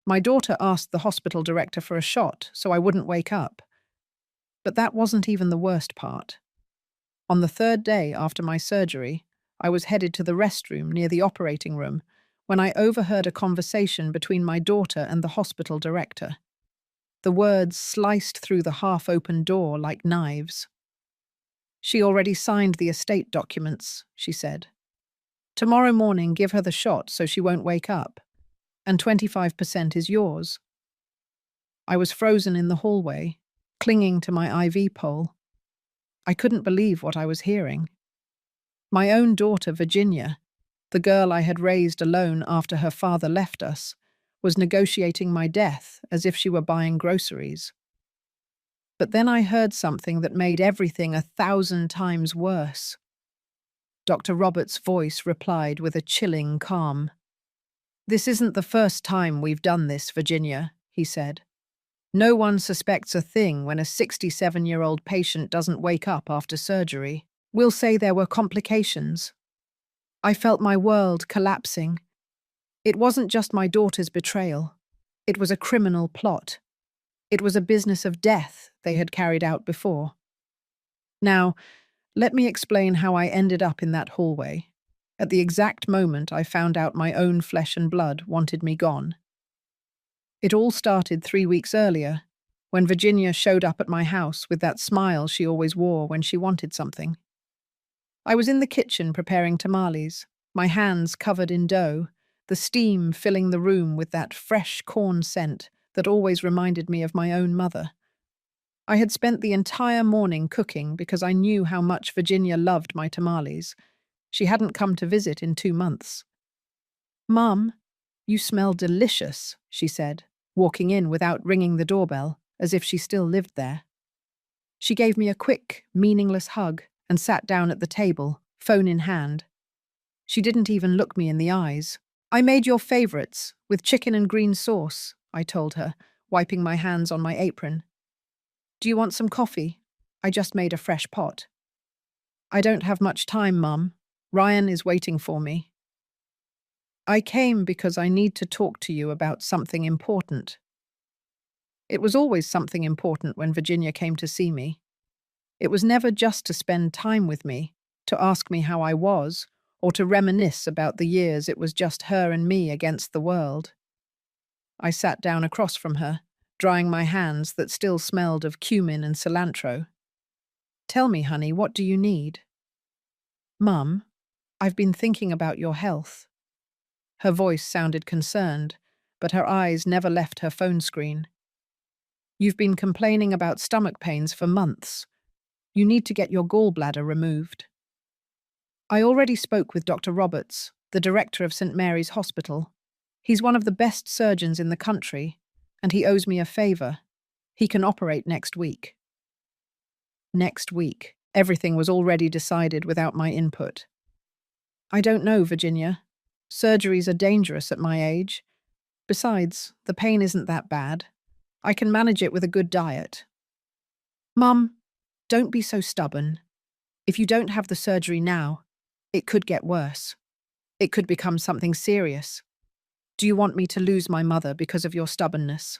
My daughter asked the hospital director for a shot so I wouldn't wake up. But that wasn't even the worst part. On the third day after my surgery, I was headed to the restroom near the operating room when I overheard a conversation between my daughter and the hospital director. The words sliced through the half-open door like knives. "She already signed the estate documents," she said. "Tomorrow morning give her the shot so she won't wake up, and 25% is yours." I was frozen in the hallway, clinging to my IV pole. I couldn't believe what I was hearing. My own daughter, Virginia, the girl I had raised alone after her father left us, was negotiating my death as if she were buying groceries. But then I heard something that made everything 1,000 times worse. Dr. Roberts' voice replied with a chilling calm. "This isn't the first time we've done this, Virginia," he said. "No one suspects a thing when a 67-year-old patient doesn't wake up after surgery. We'll say there were complications." I felt my world collapsing. It wasn't just my daughter's betrayal. It was a criminal plot. It was a business of death they had carried out before. Now, let me explain how I ended up in that hallway, at the exact moment I found out my own flesh and blood wanted me gone. It all started 3 weeks earlier, when Virginia showed up at my house with that smile she always wore when she wanted something. I was in the kitchen preparing tamales, my hands covered in dough, the steam filling the room with that fresh corn scent that always reminded me of my own mother. I had spent the entire morning cooking because I knew how much Virginia loved my tamales. She hadn't come to visit in 2 months. "Mum, you smell delicious," she said, walking in without ringing the doorbell, as if she still lived there. She gave me a quick, meaningless hug and sat down at the table, phone in hand. She didn't even look me in the eyes. "I made your favorites, with chicken and green sauce," I told her, wiping my hands on my apron. "Do you want some coffee? I just made a fresh pot." "I don't have much time, Mum. Ryan is waiting for me." "I came because I need to talk to you about something important." It was always something important when Virginia came to see me. It was never just to spend time with me, to ask me how I was, or to reminisce about the years it was just her and me against the world. I sat down across from her, drying my hands that still smelled of cumin and cilantro. "Tell me, honey, what do you need?" "Mum, I've been thinking about your health." Her voice sounded concerned, but her eyes never left her phone screen. "You've been complaining about stomach pains for months. You need to get your gallbladder removed." I already spoke with Dr. Roberts, the director of St. Mary's Hospital. He's one of the best surgeons in the country, and he owes me a favor. He can operate next week. Next week. Everything was already decided without my input. "I don't know, Virginia. Surgeries are dangerous at my age. Besides, the pain isn't that bad. I can manage it with a good diet." "Mum, don't be so stubborn. If you don't have the surgery now, it could get worse. It could become something serious. Do you want me to lose my mother because of your stubbornness?"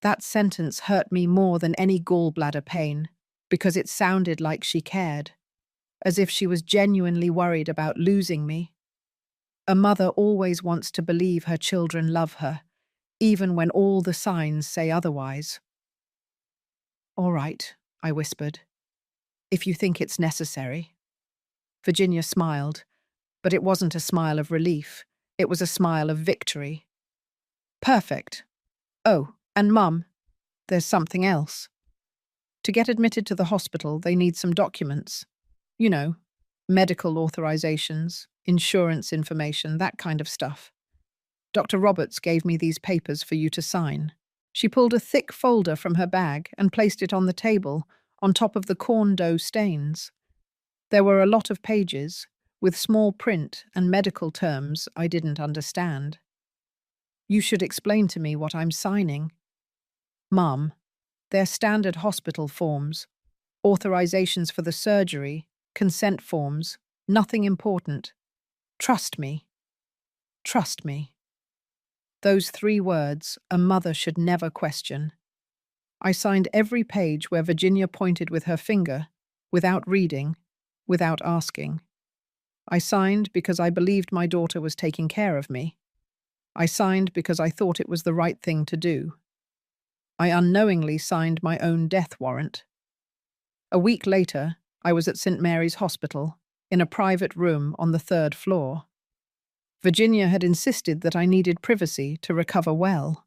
That sentence hurt me more than any gallbladder pain, because it sounded like she cared, as if she was genuinely worried about losing me. A mother always wants to believe her children love her, even when all the signs say otherwise. "All right," I whispered, "if you think it's necessary." Virginia smiled, but it wasn't a smile of relief. It was a smile of victory. "Perfect. Oh, and Mum, there's something else. To get admitted to the hospital, they need some documents. You know, medical authorizations, insurance information, that kind of stuff. Dr. Roberts gave me these papers for you to sign." She pulled a thick folder from her bag and placed it on the table, on top of the corn dough stains. There were a lot of pages, with small print and medical terms I didn't understand. "You should explain to me what I'm signing." "Mum, they're standard hospital forms, authorizations for the surgery, consent forms, nothing important. Trust me. Trust me." Those 3 words a mother should never question. I signed every page where Virginia pointed with her finger, without reading, without asking. I signed because I believed my daughter was taking care of me. I signed because I thought it was the right thing to do. I unknowingly signed my own death warrant. A week later, I was at St. Mary's Hospital, in a private room on the 3rd floor. Virginia had insisted that I needed privacy to recover well.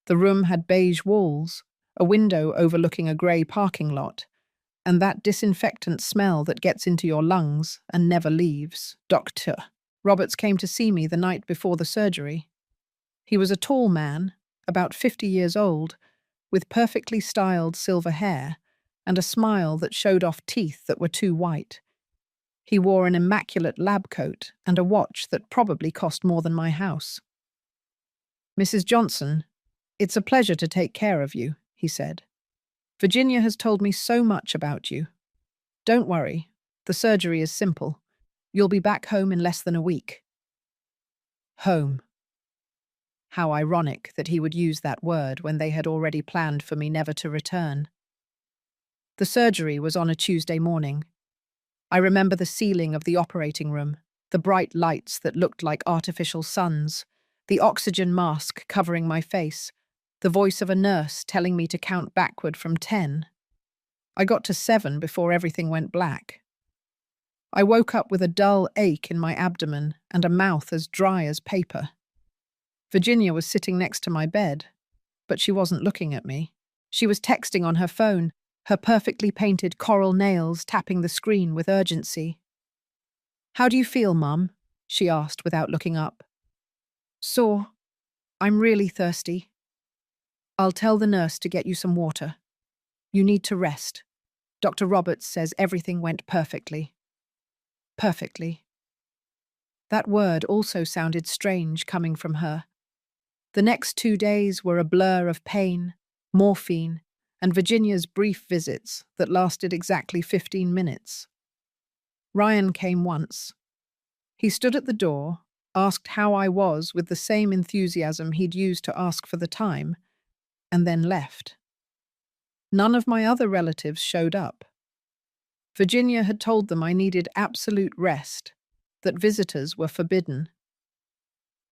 The room had beige walls, a window overlooking a grey parking lot, and that disinfectant smell that gets into your lungs and never leaves. Dr. Roberts came to see me the night before the surgery. He was a tall man, about 50 years old, with perfectly styled silver hair and a smile that showed off teeth that were too white. He wore an immaculate lab coat and a watch that probably cost more than my house. "Mrs. Johnson, it's a pleasure to take care of you," he said. "Virginia has told me so much about you. Don't worry, the surgery is simple. You'll be back home in less than a week." Home. How ironic that he would use that word when they had already planned for me never to return. The surgery was on a Tuesday morning. I remember the ceiling of the operating room, the bright lights that looked like artificial suns, the oxygen mask covering my face, the voice of a nurse telling me to count backward from 10. I got to 7 before everything went black. I woke up with a dull ache in my abdomen and a mouth as dry as paper. Virginia was sitting next to my bed, but she wasn't looking at me. She was texting on her phone, her perfectly painted coral nails tapping the screen with urgency. "How do you feel, Mum?" she asked without looking up. "Sore. I'm really thirsty. I'll tell the nurse to get you some water. You need to rest. Dr. Roberts says everything went perfectly." Perfectly. That word also sounded strange coming from her. The next 2 days were a blur of pain, morphine, and Virginia's brief visits that lasted exactly 15 minutes. Ryan came once. He stood at the door, asked how I was with the same enthusiasm he'd used to ask for the time, and then left. None of my other relatives showed up. Virginia had told them I needed absolute rest, that visitors were forbidden.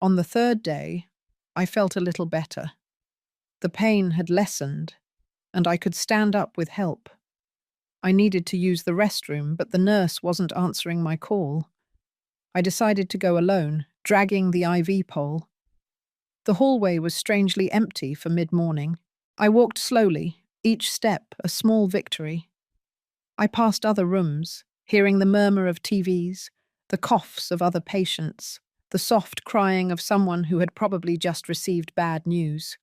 On the 3rd day, I felt a little better. The pain had lessened, and I could stand up with help. I needed to use the restroom, but the nurse wasn't answering my call. I decided to go alone, dragging the IV pole. The hallway was strangely empty for mid-morning. I walked slowly, each step a small victory. I passed other rooms, hearing the murmur of TVs, the coughs of other patients, the soft crying of someone who had probably just received bad news.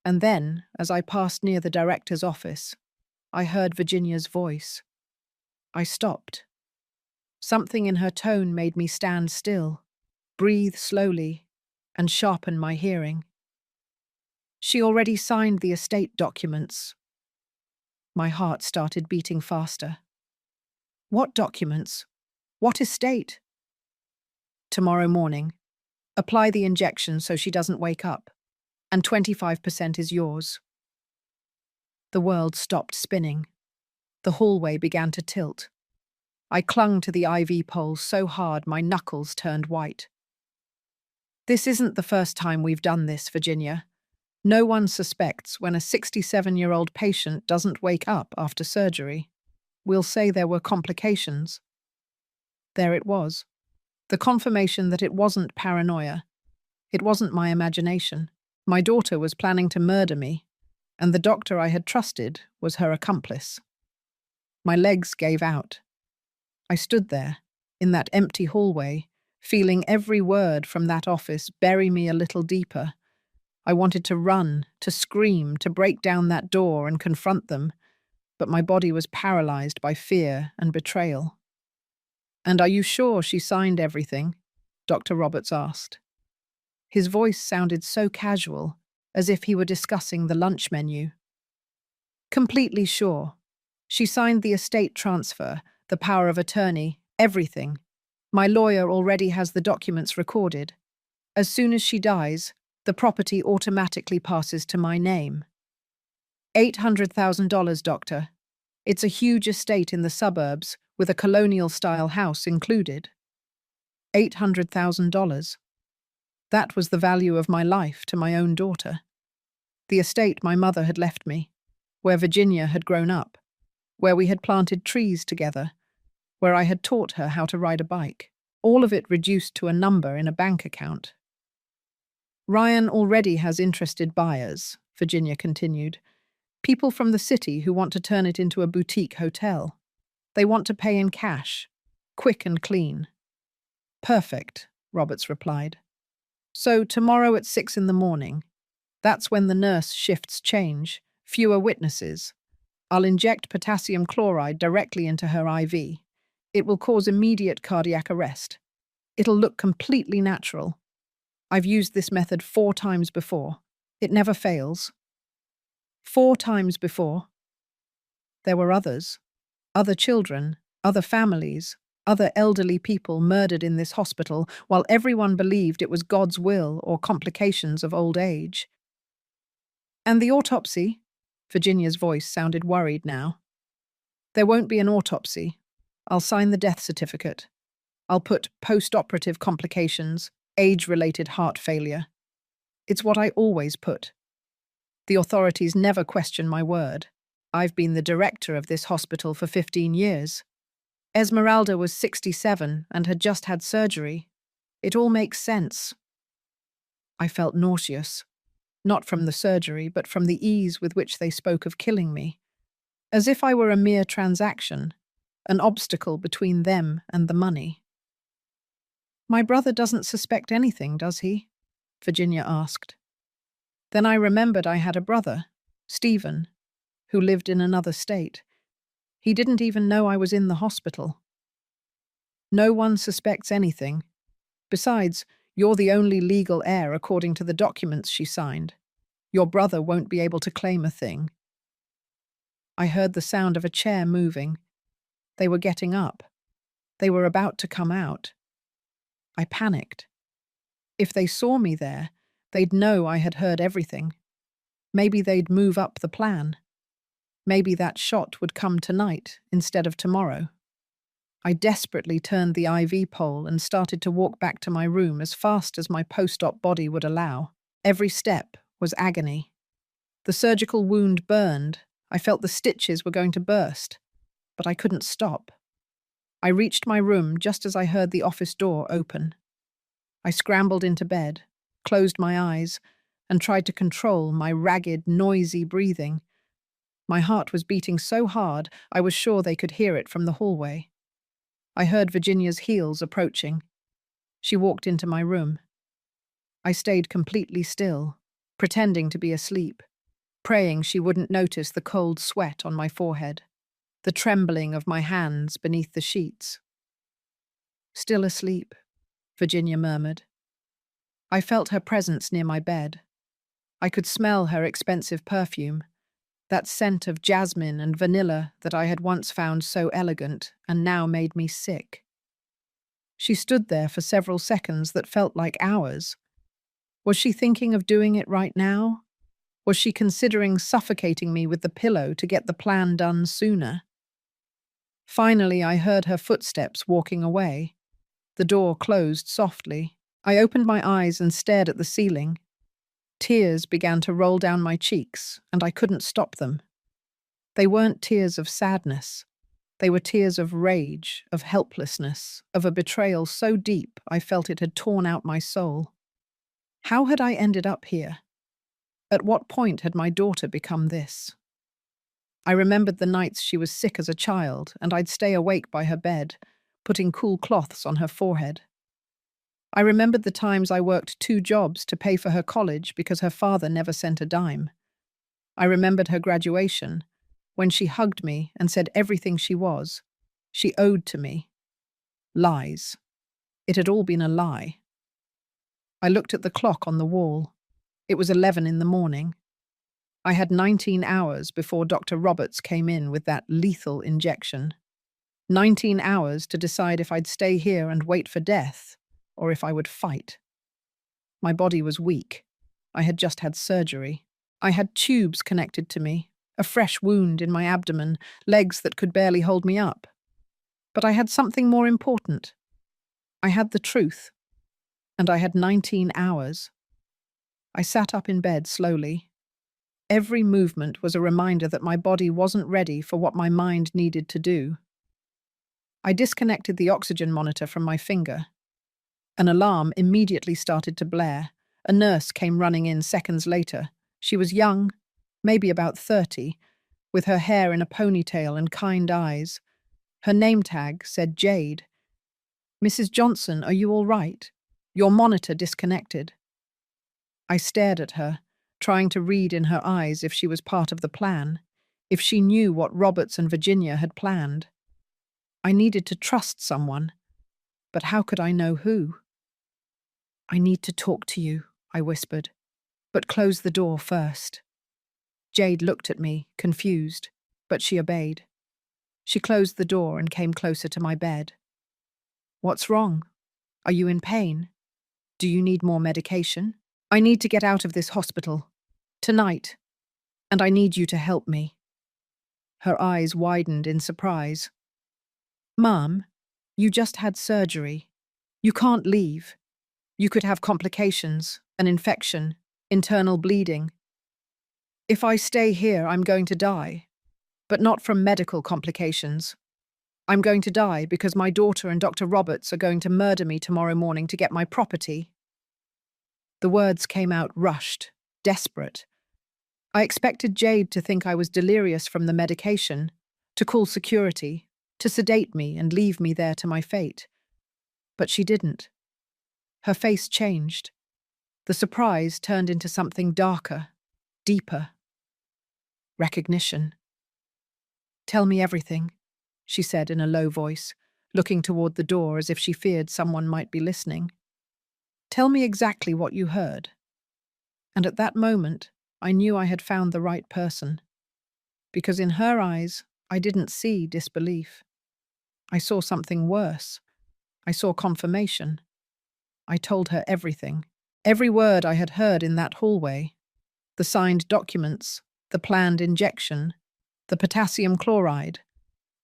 And then, as I passed near the director's office, I heard Virginia's voice. I stopped. Something in her tone made me stand still, breathe slowly, and sharpen my hearing. She already signed the estate documents. My heart started beating faster. What documents? What estate? Tomorrow morning. Apply the injection so she doesn't wake up, and 25% is yours. The world stopped spinning. The hallway began to tilt. I clung to the IV pole so hard my knuckles turned white. "This isn't the first time we've done this, Virginia. No one suspects when a 67-year-old patient doesn't wake up after surgery. We'll say there were complications." There it was. The confirmation that it wasn't paranoia. It wasn't my imagination. My daughter was planning to murder me, and the doctor I had trusted was her accomplice. My legs gave out. I stood there, in that empty hallway, feeling every word from that office bury me a little deeper. I wanted to run, to scream, to break down that door and confront them, but my body was paralyzed by fear and betrayal. "And are you sure she signed everything?" Dr. Roberts asked. His voice sounded so casual, as if he were discussing the lunch menu. "Completely sure. She signed the estate transfer, the power of attorney, everything. My lawyer already has the documents recorded. As soon as she dies, The property automatically passes to my name. $800,000, doctor. It's a huge estate in the suburbs, with a colonial-style house included. $800,000. That was the value of my life to my own daughter. The estate my mother had left me, where Virginia had grown up, where we had planted trees together, where I had taught her how to ride a bike, all of it reduced to a number in a bank account. Ryan already has interested buyers, Virginia continued. People from the city who want to turn it into a boutique hotel. They want to pay in cash, quick and clean. Perfect, Roberts replied. So tomorrow at 6 in the morning. That's when the nurse shifts change, fewer witnesses. I'll inject potassium chloride directly into her IV. It will cause immediate cardiac arrest. It'll look completely natural. I've used this method 4 times before. It never fails. 4 times before. There were others. Other children, other families, other elderly people murdered in this hospital while everyone believed it was God's will or complications of old age. And the autopsy? Virginia's voice sounded worried now. There won't be an autopsy. I'll sign the death certificate. I'll put post-operative complications, age-related heart failure. It's what I always put. The authorities never question my word. I've been the director of this hospital for 15 years. Esmeralda was 67 and had just had surgery. It all makes sense. I felt nauseous, not from the surgery, but from the ease with which they spoke of killing me, as if I were a mere transaction, an obstacle between them and the money. My brother doesn't suspect anything, does he? Virginia asked. Then I remembered I had a brother, Stephen, who lived in another state. He didn't even know I was in the hospital. No one suspects anything. Besides, you're the only legal heir according to the documents she signed. Your brother won't be able to claim a thing. I heard the sound of a chair moving. They were getting up. They were about to come out. I panicked. If they saw me there, they'd know I had heard everything. Maybe they'd move up the plan. Maybe that shot would come tonight instead of tomorrow. I desperately turned the IV pole and started to walk back to my room as fast as my post-op body would allow. Every step was agony. The surgical wound burned. I felt the stitches were going to burst, but I couldn't stop. I reached my room just as I heard the office door open. I scrambled into bed, closed my eyes, and tried to control my ragged, noisy breathing. My heart was beating so hard I was sure they could hear it from the hallway. I heard Virginia's heels approaching. She walked into my room. I stayed completely still, pretending to be asleep, praying she wouldn't notice the cold sweat on my forehead, the trembling of my hands beneath the sheets. Still asleep, Virginia murmured. I felt her presence near my bed. I could smell her expensive perfume, that scent of jasmine and vanilla that I had once found so elegant and now made me sick. She stood there for several seconds that felt like hours. Was she thinking of doing it right now? Was she considering suffocating me with the pillow to get the plan done sooner? Finally, I heard her footsteps walking away. The door closed softly. I opened my eyes and stared at the ceiling. Tears began to roll down my cheeks, and I couldn't stop them. They weren't tears of sadness. They were tears of rage, of helplessness, of a betrayal so deep I felt it had torn out my soul. How had I ended up here? At what point had my daughter become this? I remembered the nights she was sick as a child, and I'd stay awake by her bed, putting cool cloths on her forehead. I remembered the times I worked 2 jobs to pay for her college because her father never sent a dime. I remembered her graduation, when she hugged me and said everything she was, she owed to me. Lies. It had all been a lie. I looked at the clock on the wall. It was 11 in the morning. I had 19 hours before Dr. Roberts came in with that lethal injection. 19 hours to decide if I'd stay here and wait for death, or if I would fight. My body was weak. I had just had surgery. I had tubes connected to me, a fresh wound in my abdomen, legs that could barely hold me up. But I had something more important. I had the truth, and I had 19 hours. I sat up in bed slowly. Every movement was a reminder that my body wasn't ready for what my mind needed to do. I disconnected the oxygen monitor from my finger. An alarm immediately started to blare. A nurse came running in seconds later. She was young, maybe about 30, with her hair in a ponytail and kind eyes. Her name tag said Jade. "Mrs. Johnson, are you all right? Your monitor disconnected." I stared at her, trying to read in her eyes if she was part of the plan, if she knew what Roberts and Virginia had planned. I needed to trust someone, but how could I know who? "I need to talk to you," I whispered, "but close the door first." Jade looked at me, confused, but she obeyed. She closed the door and came closer to my bed. "What's wrong? Are you in pain? Do you need more medication? I need to get out of this hospital. Tonight. And I need you to help me." Her eyes widened in surprise. "Mom, you just had surgery. You can't leave. You could have complications, an infection, internal bleeding. If I stay here, I'm going to die. But not from medical complications. I'm going to die because my daughter and Dr. Roberts are going to murder me tomorrow morning to get my property." The words came out rushed, desperate. I expected Jade to think I was delirious from the medication, to call security, to sedate me and leave me there to my fate. But she didn't. Her face changed. The surprise turned into something darker, deeper. Recognition. "Tell me everything," she said in a low voice, looking toward the door as if she feared someone might be listening. "Tell me exactly what you heard." And at that moment, I knew I had found the right person. Because in her eyes, I didn't see disbelief. I saw something worse. I saw confirmation. I told her everything. Every word I had heard in that hallway. The signed documents, the planned injection, the potassium chloride,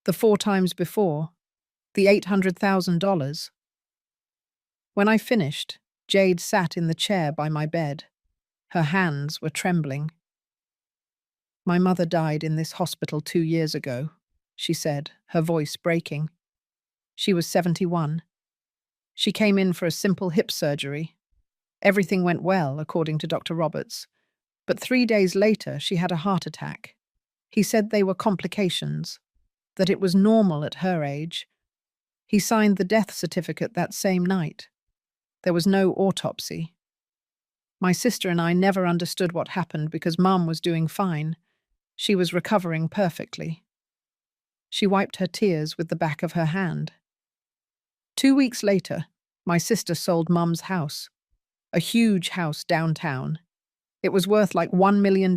the 4 times before, the $800,000. When I finished, Jade sat in the chair by my bed. Her hands were trembling. "My mother died in this hospital 2 years ago," she said, her voice breaking. She was 71. She came in for a simple hip surgery. Everything went well, according to Dr. Roberts. But 3 days later, she had a heart attack. He said they were complications, that it was normal at her age. He signed the death certificate that same night. There was no autopsy. My sister and I never understood what happened because Mum was doing fine. She was recovering perfectly. She wiped her tears with the back of her hand. 2 weeks later, my sister sold Mum's house, a huge house downtown. It was worth like $1 million.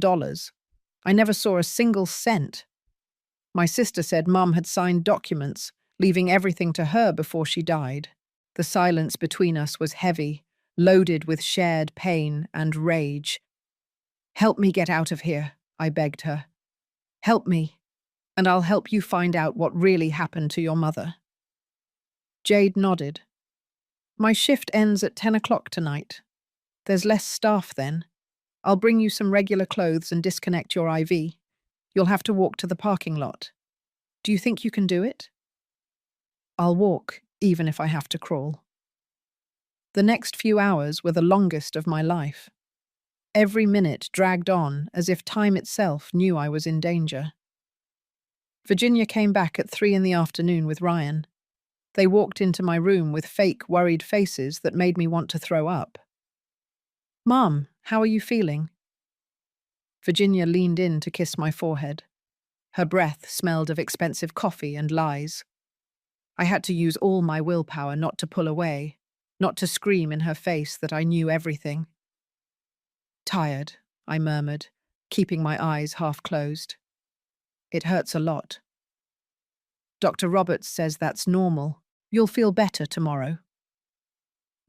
I never saw a single cent. My sister said Mum had signed documents, leaving everything to her before she died. The silence between us was heavy, loaded with shared pain and rage. "Help me get out of here," I begged her. "Help me, and I'll help you find out what really happened to your mother." Jade nodded. "My shift ends at 10 o'clock tonight. There's less staff then. I'll bring you some regular clothes and disconnect your IV. You'll have to walk to the parking lot. Do you think you can do it?" "I'll walk, even if I have to crawl." The next few hours were the longest of my life. Every minute dragged on as if time itself knew I was in danger. Virginia came back at 3 in the afternoon with Ryan. They walked into my room with fake, worried faces that made me want to throw up. "Mom, how are you feeling?" Virginia leaned in to kiss my forehead. Her breath smelled of expensive coffee and lies. I had to use all my willpower not to pull away, not to scream in her face that I knew everything. "Tired," I murmured, keeping my eyes half closed. "It hurts a lot." "Dr. Roberts says that's normal. You'll feel better tomorrow."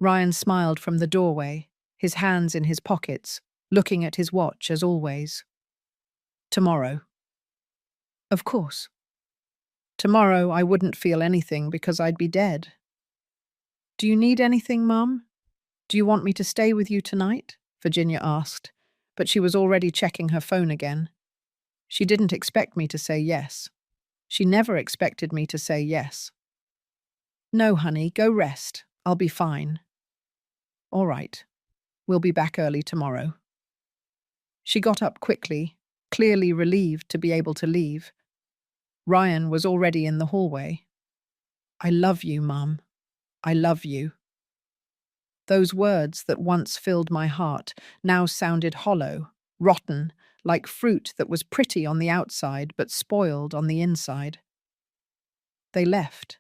Ryan smiled from the doorway, his hands in his pockets, looking at his watch as always. Tomorrow. Of course. Tomorrow I wouldn't feel anything because I'd be dead. Do you need anything, Mum? Do you want me to stay with you tonight? Virginia asked, but she was already checking her phone again. She didn't expect me to say yes. She never expected me to say yes. No, honey, go rest. I'll be fine. All right. We'll be back early tomorrow. She got up quickly, clearly relieved to be able to leave. Ryan was already in the hallway. I love you, Mum. I love you. Those words that once filled my heart now sounded hollow, rotten, like fruit that was pretty on the outside but spoiled on the inside. They left.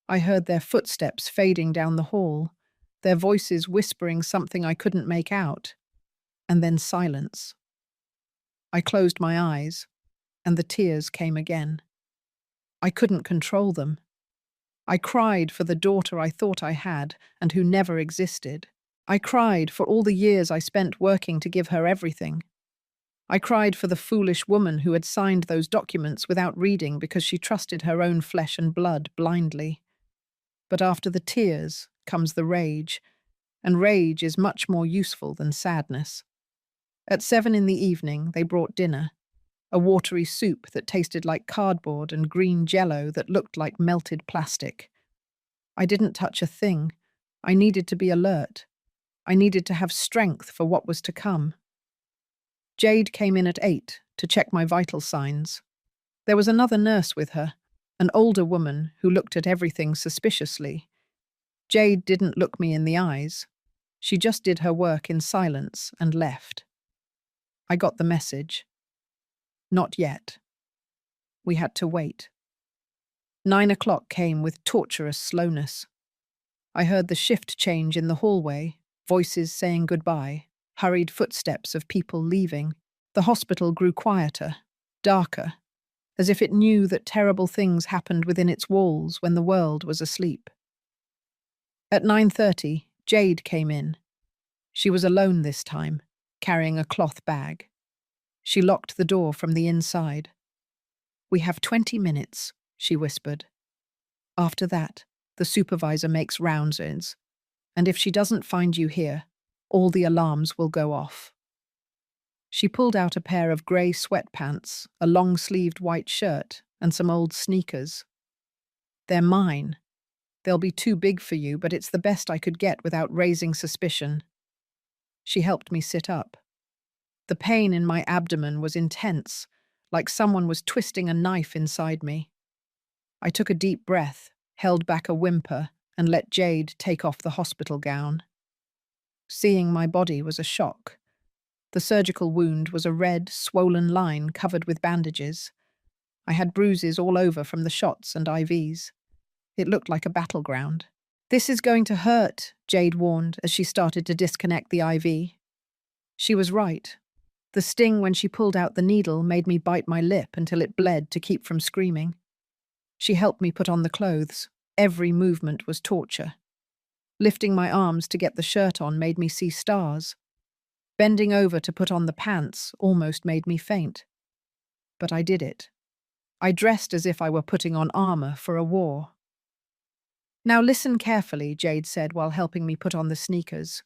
I heard their footsteps fading down the hall, their voices whispering something I couldn't make out, and then silence. I closed my eyes, and the tears came again. I couldn't control them. I cried for the daughter I thought I had and who never existed. I cried for all the years I spent working to give her everything. I cried for the foolish woman who had signed those documents without reading because she trusted her own flesh and blood blindly. But after the tears comes the rage, and rage is much more useful than sadness. At 7 in the evening, they brought dinner, a watery soup that tasted like cardboard and green jello that looked like melted plastic. I didn't touch a thing. I needed to be alert. I needed to have strength for what was to come. Jade came in at 8 to check my vital signs. There was another nurse with her, an older woman who looked at everything suspiciously. Jade didn't look me in the eyes. She just did her work in silence and left. I got the message. Not yet. We had to wait. 9 o'clock came with torturous slowness. I heard the shift change in the hallway, voices saying goodbye, hurried footsteps of people leaving. The hospital grew quieter, darker, as if it knew that terrible things happened within its walls when the world was asleep. At 9:30, Jade came in. She was alone this time, carrying a cloth bag. She locked the door from the inside. "We have 20 minutes," she whispered. "After that, the supervisor makes rounds, and if she doesn't find you here, all the alarms will go off." She pulled out a pair of grey sweatpants, a long-sleeved white shirt, and some old sneakers. "They're mine. They'll be too big for you, but it's the best I could get without raising suspicion." She helped me sit up. The pain in my abdomen was intense, like someone was twisting a knife inside me. I took a deep breath, held back a whimper, and let Jade take off the hospital gown. Seeing my body was a shock. The surgical wound was a red, swollen line covered with bandages. I had bruises all over from the shots and IVs. It looked like a battleground. "This is going to hurt," Jade warned as she started to disconnect the IV. She was right. The sting when she pulled out the needle made me bite my lip until it bled to keep from screaming. She helped me put on the clothes. Every movement was torture. Lifting my arms to get the shirt on made me see stars. Bending over to put on the pants almost made me faint. But I did it. I dressed as if I were putting on armor for a war. "Now listen carefully," Jade said while helping me put on the sneakers.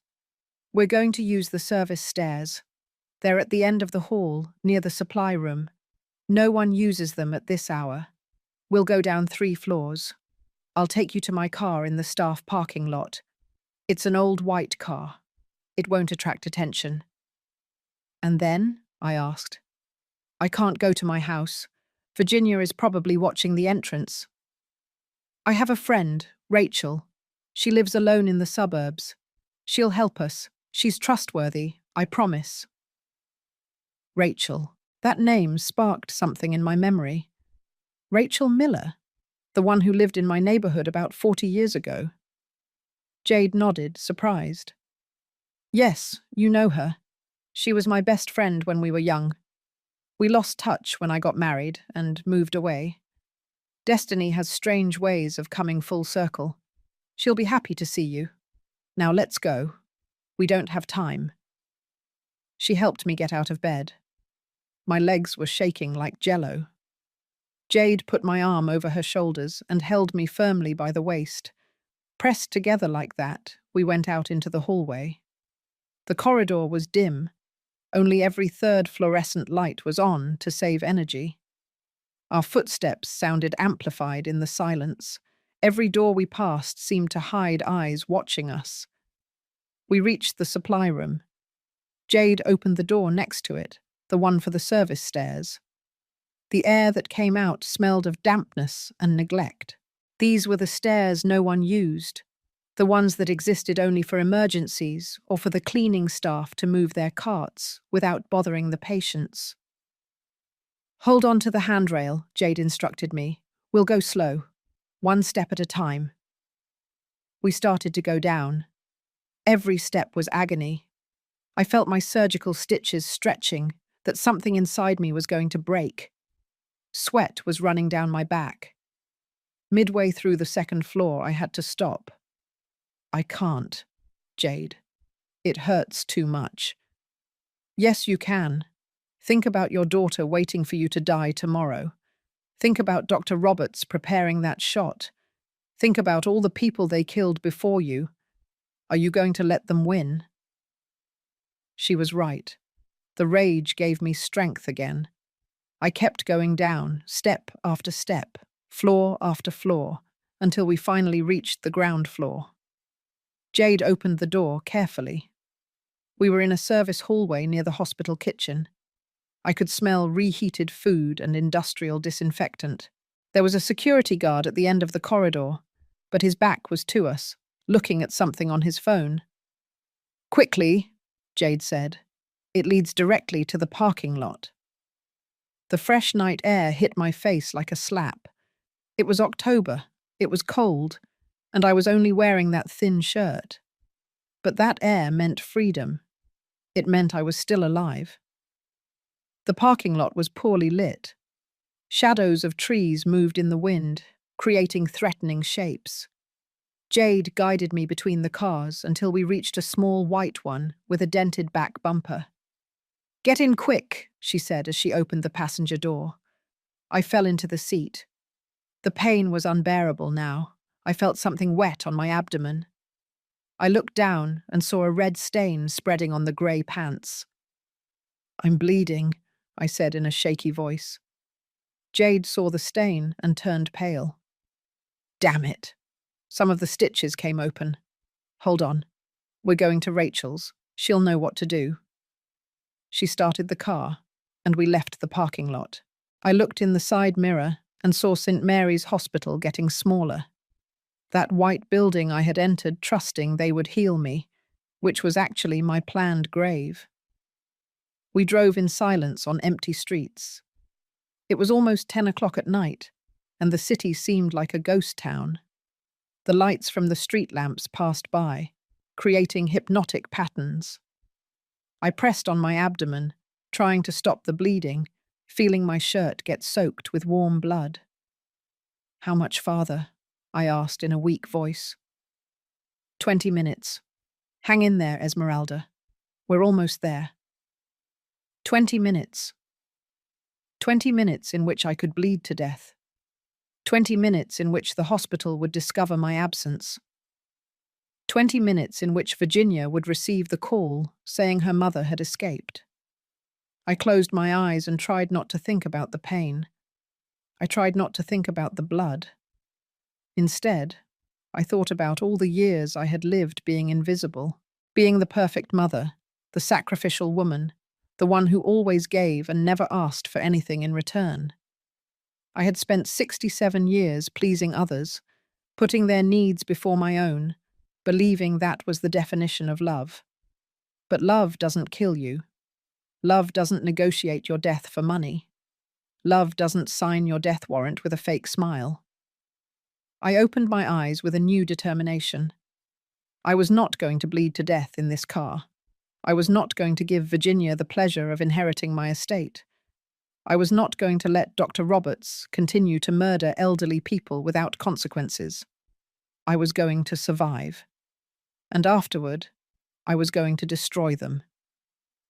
"We're going to use the service stairs. They're at the end of the hall, near the supply room. No one uses them at this hour. We'll go down 3 floors. I'll take you to my car in the staff parking lot. It's an old white car. It won't attract attention." "And then?" I asked. "I can't go to my house. Virginia is probably watching the entrance." "I have a friend, Rachel. She lives alone in the suburbs. She'll help us. She's trustworthy, I promise." Rachel. That name sparked something in my memory. Rachel Miller, the one who lived in my neighborhood about 40 years ago. Jade nodded, surprised. "Yes, you know her. She was my best friend when we were young. We lost touch when I got married and moved away. Destiny has strange ways of coming full circle. She'll be happy to see you. Now let's go. We don't have time." She helped me get out of bed. My legs were shaking like jello. Jade put my arm over her shoulders and held me firmly by the waist. Pressed together like that, we went out into the hallway. The corridor was dim. Only every third fluorescent light was on to save energy. Our footsteps sounded amplified in the silence. Every door we passed seemed to hide eyes watching us. We reached the supply room. Jade opened the door next to it, the one for the service stairs. The air that came out smelled of dampness and neglect. These were the stairs no one used, the ones that existed only for emergencies or for the cleaning staff to move their carts without bothering the patients. "Hold on to the handrail," Jade instructed me. "We'll go slow, one step at a time." We started to go down. Every step was agony. I felt my surgical stitches stretching, that something inside me was going to break. Sweat was running down my back. Midway through the second floor, I had to stop. "I can't, Jade. It hurts too much." "Yes, you can. Think about your daughter waiting for you to die tomorrow. Think about Dr. Roberts preparing that shot. Think about all the people they killed before you. Are you going to let them win?" She was right. The rage gave me strength again. I kept going down, step after step, floor after floor, until we finally reached the ground floor. Jade opened the door carefully. We were in a service hallway near the hospital kitchen. I could smell reheated food and industrial disinfectant. There was a security guard at the end of the corridor, but his back was to us, looking at something on his phone. "Quickly," Jade said. "It leads directly to the parking lot." The fresh night air hit my face like a slap. It was October, it was cold, and I was only wearing that thin shirt. But that air meant freedom. It meant I was still alive. The parking lot was poorly lit. Shadows of trees moved in the wind, creating threatening shapes. Jade guided me between the cars until we reached a small white one with a dented back bumper. "Get in quick," she said as she opened the passenger door. I fell into the seat. The pain was unbearable now. I felt something wet on my abdomen. I looked down and saw a red stain spreading on the grey pants. "I'm bleeding," I said in a shaky voice. Jade saw the stain and turned pale. "Damn it." Some of the stitches came open. "Hold on. We're going to Rachel's. She'll know what to do." She started the car, and we left the parking lot. I looked in the side mirror and saw St. Mary's Hospital getting smaller. That white building I had entered trusting they would heal me, which was actually my planned grave. We drove in silence on empty streets. It was almost 10 o'clock at night, and the city seemed like a ghost town. The lights from the street lamps passed by, creating hypnotic patterns. I pressed on my abdomen, trying to stop the bleeding, feeling my shirt get soaked with warm blood. "How much farther?" I asked in a weak voice. 20 minutes. Hang in there, Esmeralda. We're almost there." 20 minutes. 20 minutes in which I could bleed to death. 20 minutes in which the hospital would discover my absence. 20 minutes in which Virginia would receive the call saying her mother had escaped. I closed my eyes and tried not to think about the pain. I tried not to think about the blood. Instead, I thought about all the years I had lived being invisible, being the perfect mother, the sacrificial woman, the one who always gave and never asked for anything in return. I had spent 67 years pleasing others, putting their needs before my own, believing that was the definition of love. But love doesn't kill you. Love doesn't negotiate your death for money. Love doesn't sign your death warrant with a fake smile. I opened my eyes with a new determination. I was not going to bleed to death in this car. I was not going to give Virginia the pleasure of inheriting my estate. I was not going to let Dr. Roberts continue to murder elderly people without consequences. I was going to survive. And afterward, I was going to destroy them.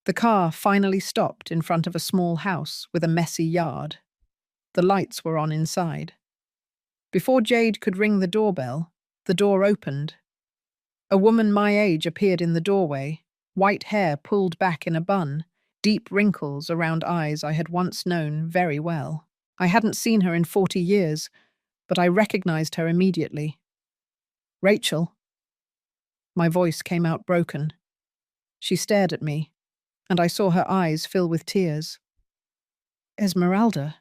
The car finally stopped in front of a small house with a messy yard. The lights were on inside. Before Jade could ring the doorbell, the door opened. A woman my age appeared in the doorway, white hair pulled back in a bun, deep wrinkles around eyes I had once known very well. I hadn't seen her in 40 years, but I recognized her immediately. "Rachel." My voice came out broken. She stared at me, and I saw her eyes fill with tears. "Esmeralda,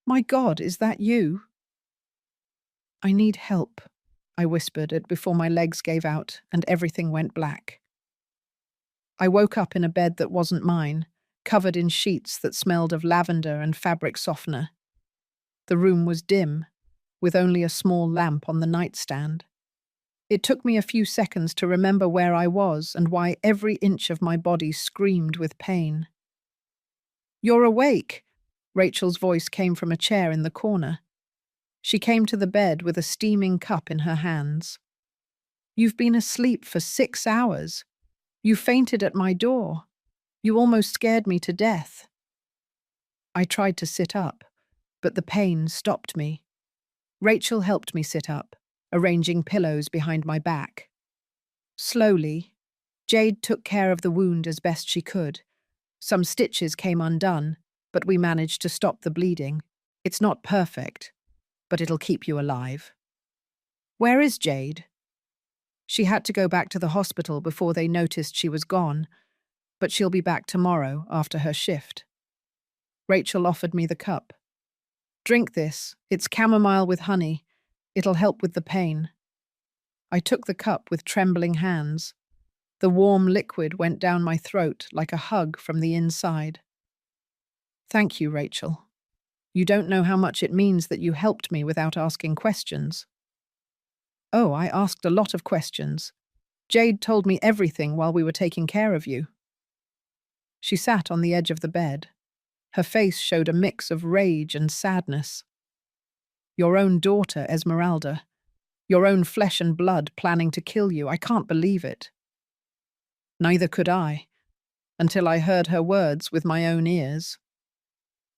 my God, is that you?" "I need help," I whispered it before my legs gave out and everything went black. I woke up in a bed that wasn't mine, covered in sheets that smelled of lavender and fabric softener. The room was dim, with only a small lamp on the nightstand. It took me a few seconds to remember where I was and why every inch of my body screamed with pain. "You're awake!" Rachel's voice came from a chair in the corner. She came to the bed with a steaming cup in her hands. "You've been asleep for 6 hours. You fainted at my door. You almost scared me to death." I tried to sit up, but the pain stopped me. Rachel helped me sit up, arranging pillows behind my back. Slowly, Jade took care of the wound as best she could. Some stitches came undone, but we managed to stop the bleeding. It's not perfect, but it'll keep you alive. "Where is Jade?" "She had to go back to the hospital before they noticed she was gone, but she'll be back tomorrow after her shift." Rachel offered me the cup. "Drink this. It's chamomile with honey. It'll help with the pain." I took the cup with trembling hands. The warm liquid went down my throat like a hug from the inside. "Thank you, Rachel. You don't know how much it means that you helped me without asking questions." "Oh, I asked a lot of questions. Jade told me everything while we were taking care of you." She sat on the edge of the bed. Her face showed a mix of rage and sadness. "Your own daughter, Esmeralda. Your own flesh and blood planning to kill you. I can't believe it." Neither could I, until I heard her words with my own ears.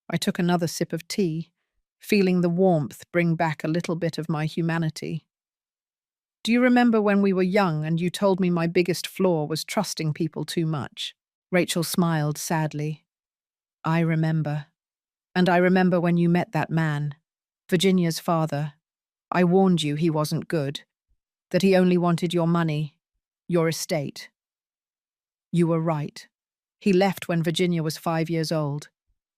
I took another sip of tea, feeling the warmth bring back a little bit of my humanity. "Do you remember when we were young and you told me my biggest flaw was trusting people too much?" Rachel smiled sadly. "I remember. And I remember when you met that man, Virginia's father. I warned you he wasn't good, that he only wanted your money, your estate. You were right. He left when Virginia was 5 years old.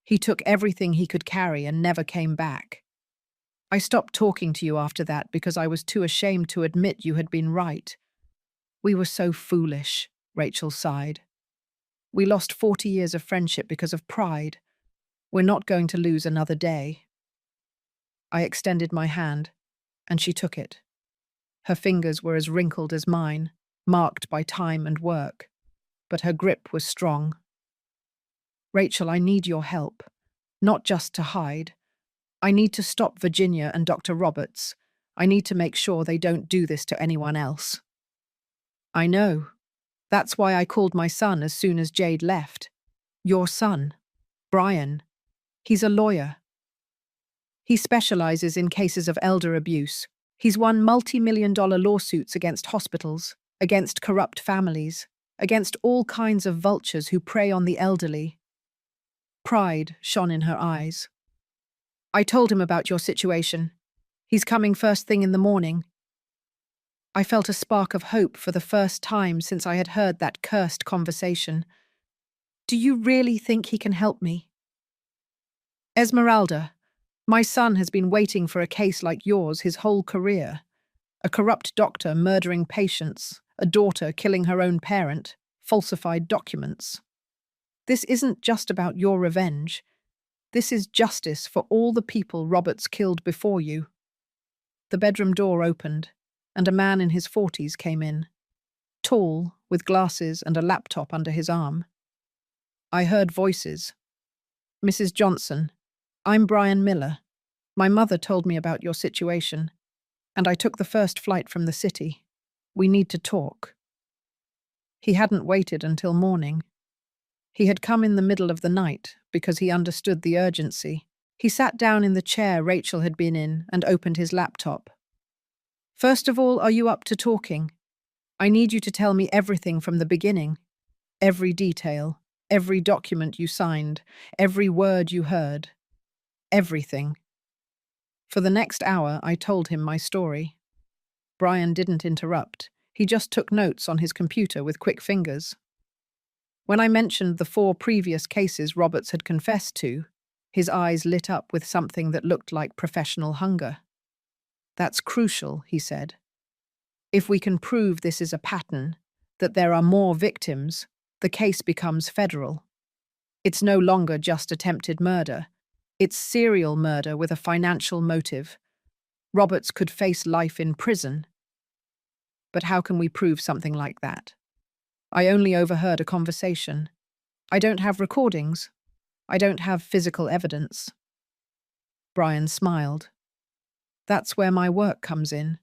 He took everything he could carry and never came back. I stopped talking to you after that because I was too ashamed to admit you had been right. We were so foolish," Rachel sighed. "We lost 40 years of friendship because of pride. We're not going to lose another day." I extended my hand, and she took it. Her fingers were as wrinkled as mine, marked by time and work, but her grip was strong. "Rachel, I need your help, not just to hide. I need to stop Virginia and Dr. Roberts. I need to make sure they don't do this to anyone else." "I know. That's why I called my son as soon as Jade left. Your son, Brian. He's a lawyer. He specializes in cases of elder abuse. He's won multi-million-dollar lawsuits against hospitals, against corrupt families, against all kinds of vultures who prey on the elderly." Pride shone in her eyes. "I told him about your situation. He's coming first thing in the morning." I felt a spark of hope for the first time since I had heard that cursed conversation. "Do you really think he can help me?" "Esmeralda, my son has been waiting for a case like yours his whole career. A corrupt doctor murdering patients, a daughter killing her own parent, falsified documents. This isn't just about your revenge. This is justice for all the people Roberts killed before you." The bedroom door opened, and a man in his 40s came in, tall, with glasses and a laptop under his arm. I heard voices. "Mrs. Johnson, I'm Brian Miller. My mother told me about your situation, and I took the first flight from the city. We need to talk." He hadn't waited until morning. He had come in the middle of the night because he understood the urgency. He sat down in the chair Rachel had been in and opened his laptop. First of all, are you up to talking? I need you to tell me everything from the beginning. Every detail, every document you signed, every word you heard. Everything. For the next hour, I told him my story. Brian didn't interrupt. He just took notes on his computer with quick fingers. When I mentioned the 4 previous cases Roberts had confessed to, his eyes lit up with something that looked like professional hunger. That's crucial, he said. If we can prove this is a pattern, that there are more victims, the case becomes federal. It's no longer just attempted murder. It's serial murder with a financial motive. Roberts could face life in prison. But how can we prove something like that? I only overheard a conversation. I don't have recordings. I don't have physical evidence. Brian smiled. That's where my work comes in.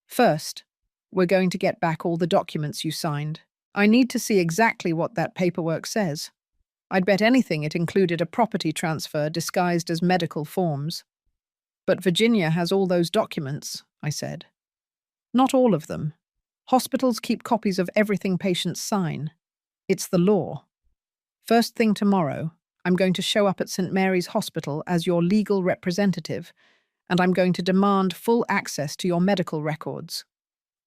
First, we're going to get back all the documents you signed. I need to see exactly what that paperwork says. I'd bet anything it included a property transfer disguised as medical forms. But Virginia has all those documents, I said. Not all of them. Hospitals keep copies of everything patients sign. It's the law. First thing tomorrow, I'm going to show up at St. Mary's Hospital as your legal representative, and I'm going to demand full access to your medical records.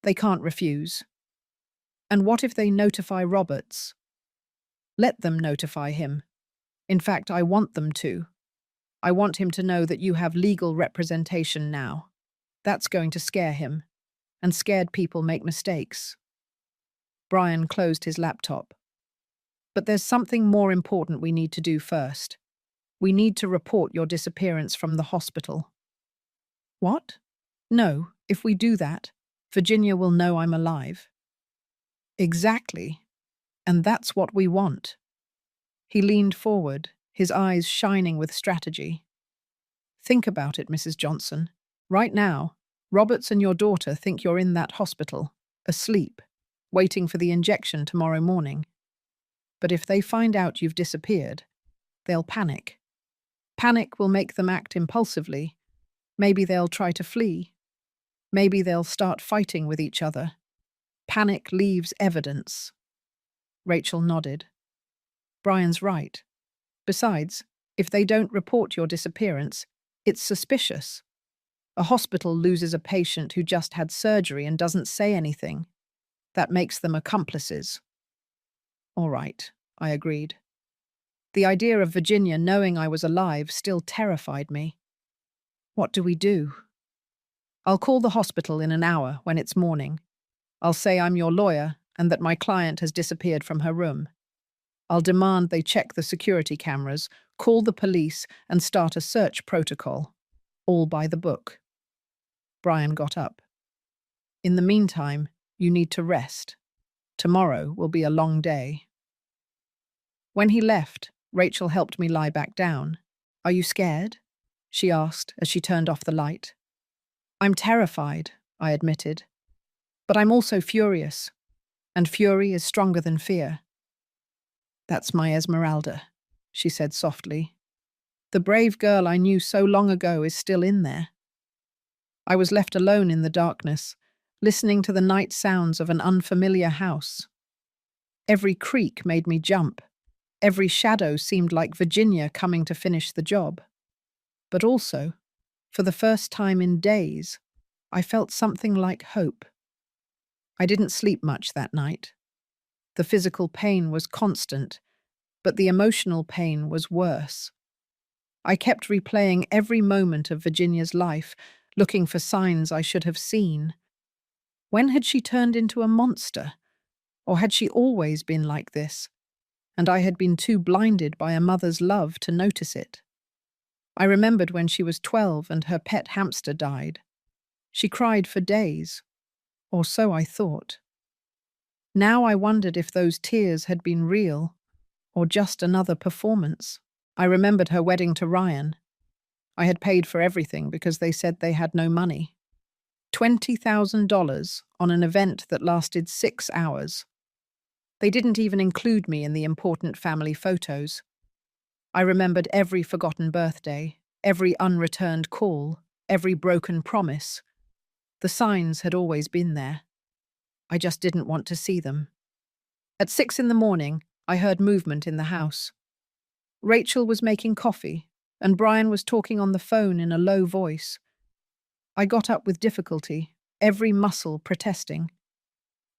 They can't refuse. And what if they notify Roberts? Let them notify him. In fact, I want them to. I want him to know that you have legal representation now. That's going to scare him. And scared people make mistakes. Brian closed his laptop. But there's something more important we need to do first. We need to report your disappearance from the hospital. What? No, if we do that, Virginia will know I'm alive. Exactly. And that's what we want. He leaned forward, his eyes shining with strategy. Think about it, Mrs. Johnson. Right now, Roberts and your daughter think you're in that hospital, asleep, waiting for the injection tomorrow morning. But if they find out you've disappeared, they'll panic. Panic will make them act impulsively. Maybe they'll try to flee. Maybe they'll start fighting with each other. Panic leaves evidence. Rachel nodded. Brian's right. Besides, if they don't report your disappearance, it's suspicious. A hospital loses a patient who just had surgery and doesn't say anything. That makes them accomplices. All right, I agreed. The idea of Virginia knowing I was alive still terrified me. What do we do? I'll call the hospital in an hour when it's morning. I'll say I'm your lawyer and that my client has disappeared from her room. I'll demand they check the security cameras, call the police, and start a search protocol. All by the book. Brian got up. In the meantime, you need to rest. Tomorrow will be a long day. When he left, Rachel helped me lie back down. Are you scared? She asked as she turned off the light. I'm terrified, I admitted. But I'm also furious. And fury is stronger than fear. That's my Esmeralda, she said softly. The brave girl I knew so long ago is still in there. I was left alone in the darkness, listening to the night sounds of an unfamiliar house. Every creak made me jump. Every shadow seemed like Virginia coming to finish the job. But also, for the first time in days, I felt something like hope. I didn't sleep much that night. The physical pain was constant, but the emotional pain was worse. I kept replaying every moment of Virginia's life, looking for signs I should have seen. When had she turned into a monster? Or had she always been like this? And I had been too blinded by a mother's love to notice it. I remembered when she was 12 and her pet hamster died. She cried for days, or so I thought. Now I wondered if those tears had been real, or just another performance. I remembered her wedding to Ryan. I had paid for everything because they said they had no money. $20,000 on an event that lasted 6 hours. They didn't even include me in the important family photos. I remembered every forgotten birthday, every unreturned call, every broken promise. The signs had always been there. I just didn't want to see them. At 6 in the morning, I heard movement in the house. Rachel was making coffee, and Brian was talking on the phone in a low voice. I got up with difficulty, every muscle protesting.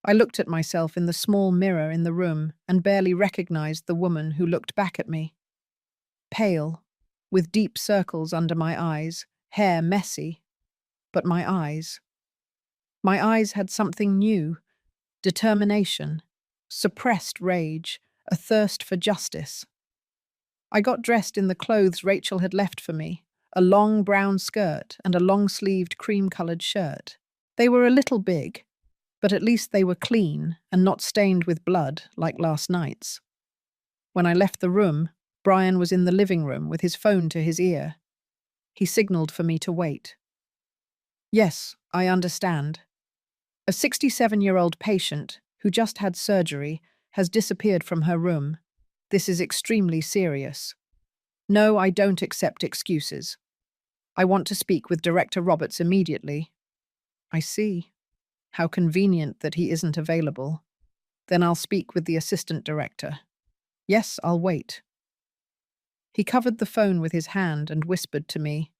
I looked at myself in the small mirror in the room and barely recognized the woman who looked back at me. Pale, with deep circles under my eyes, hair messy, but my eyes. My eyes had something new, determination, suppressed rage, a thirst for justice. I got dressed in the clothes Rachel had left for me, a long brown skirt and a long-sleeved cream-coloured shirt. They were a little big, but at least they were clean and not stained with blood like last night's. When I left the room, Brian was in the living room with his phone to his ear. He signalled for me to wait. Yes, I understand. A 67-year-old patient who just had surgery has disappeared from her room. This is extremely serious. No, I don't accept excuses. I want to speak with Director Roberts immediately. I see. How convenient that he isn't available. Then I'll speak with the assistant director. Yes, I'll wait. He covered the phone with his hand and whispered to me.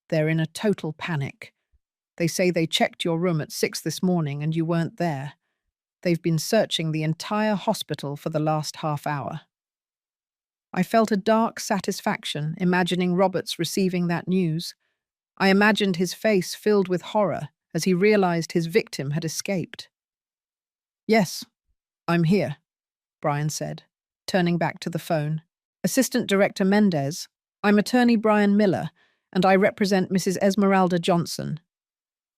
They're in a total panic. They say they checked your room at 6 this morning and you weren't there. They've been searching the entire hospital for the last half hour. I felt a dark satisfaction imagining Roberts receiving that news. I imagined his face filled with horror as he realized his victim had escaped. Yes, I'm here, Brian said, turning back to the phone. Assistant Director Mendez, I'm attorney Brian Miller, and I represent Mrs. Esmeralda Johnson.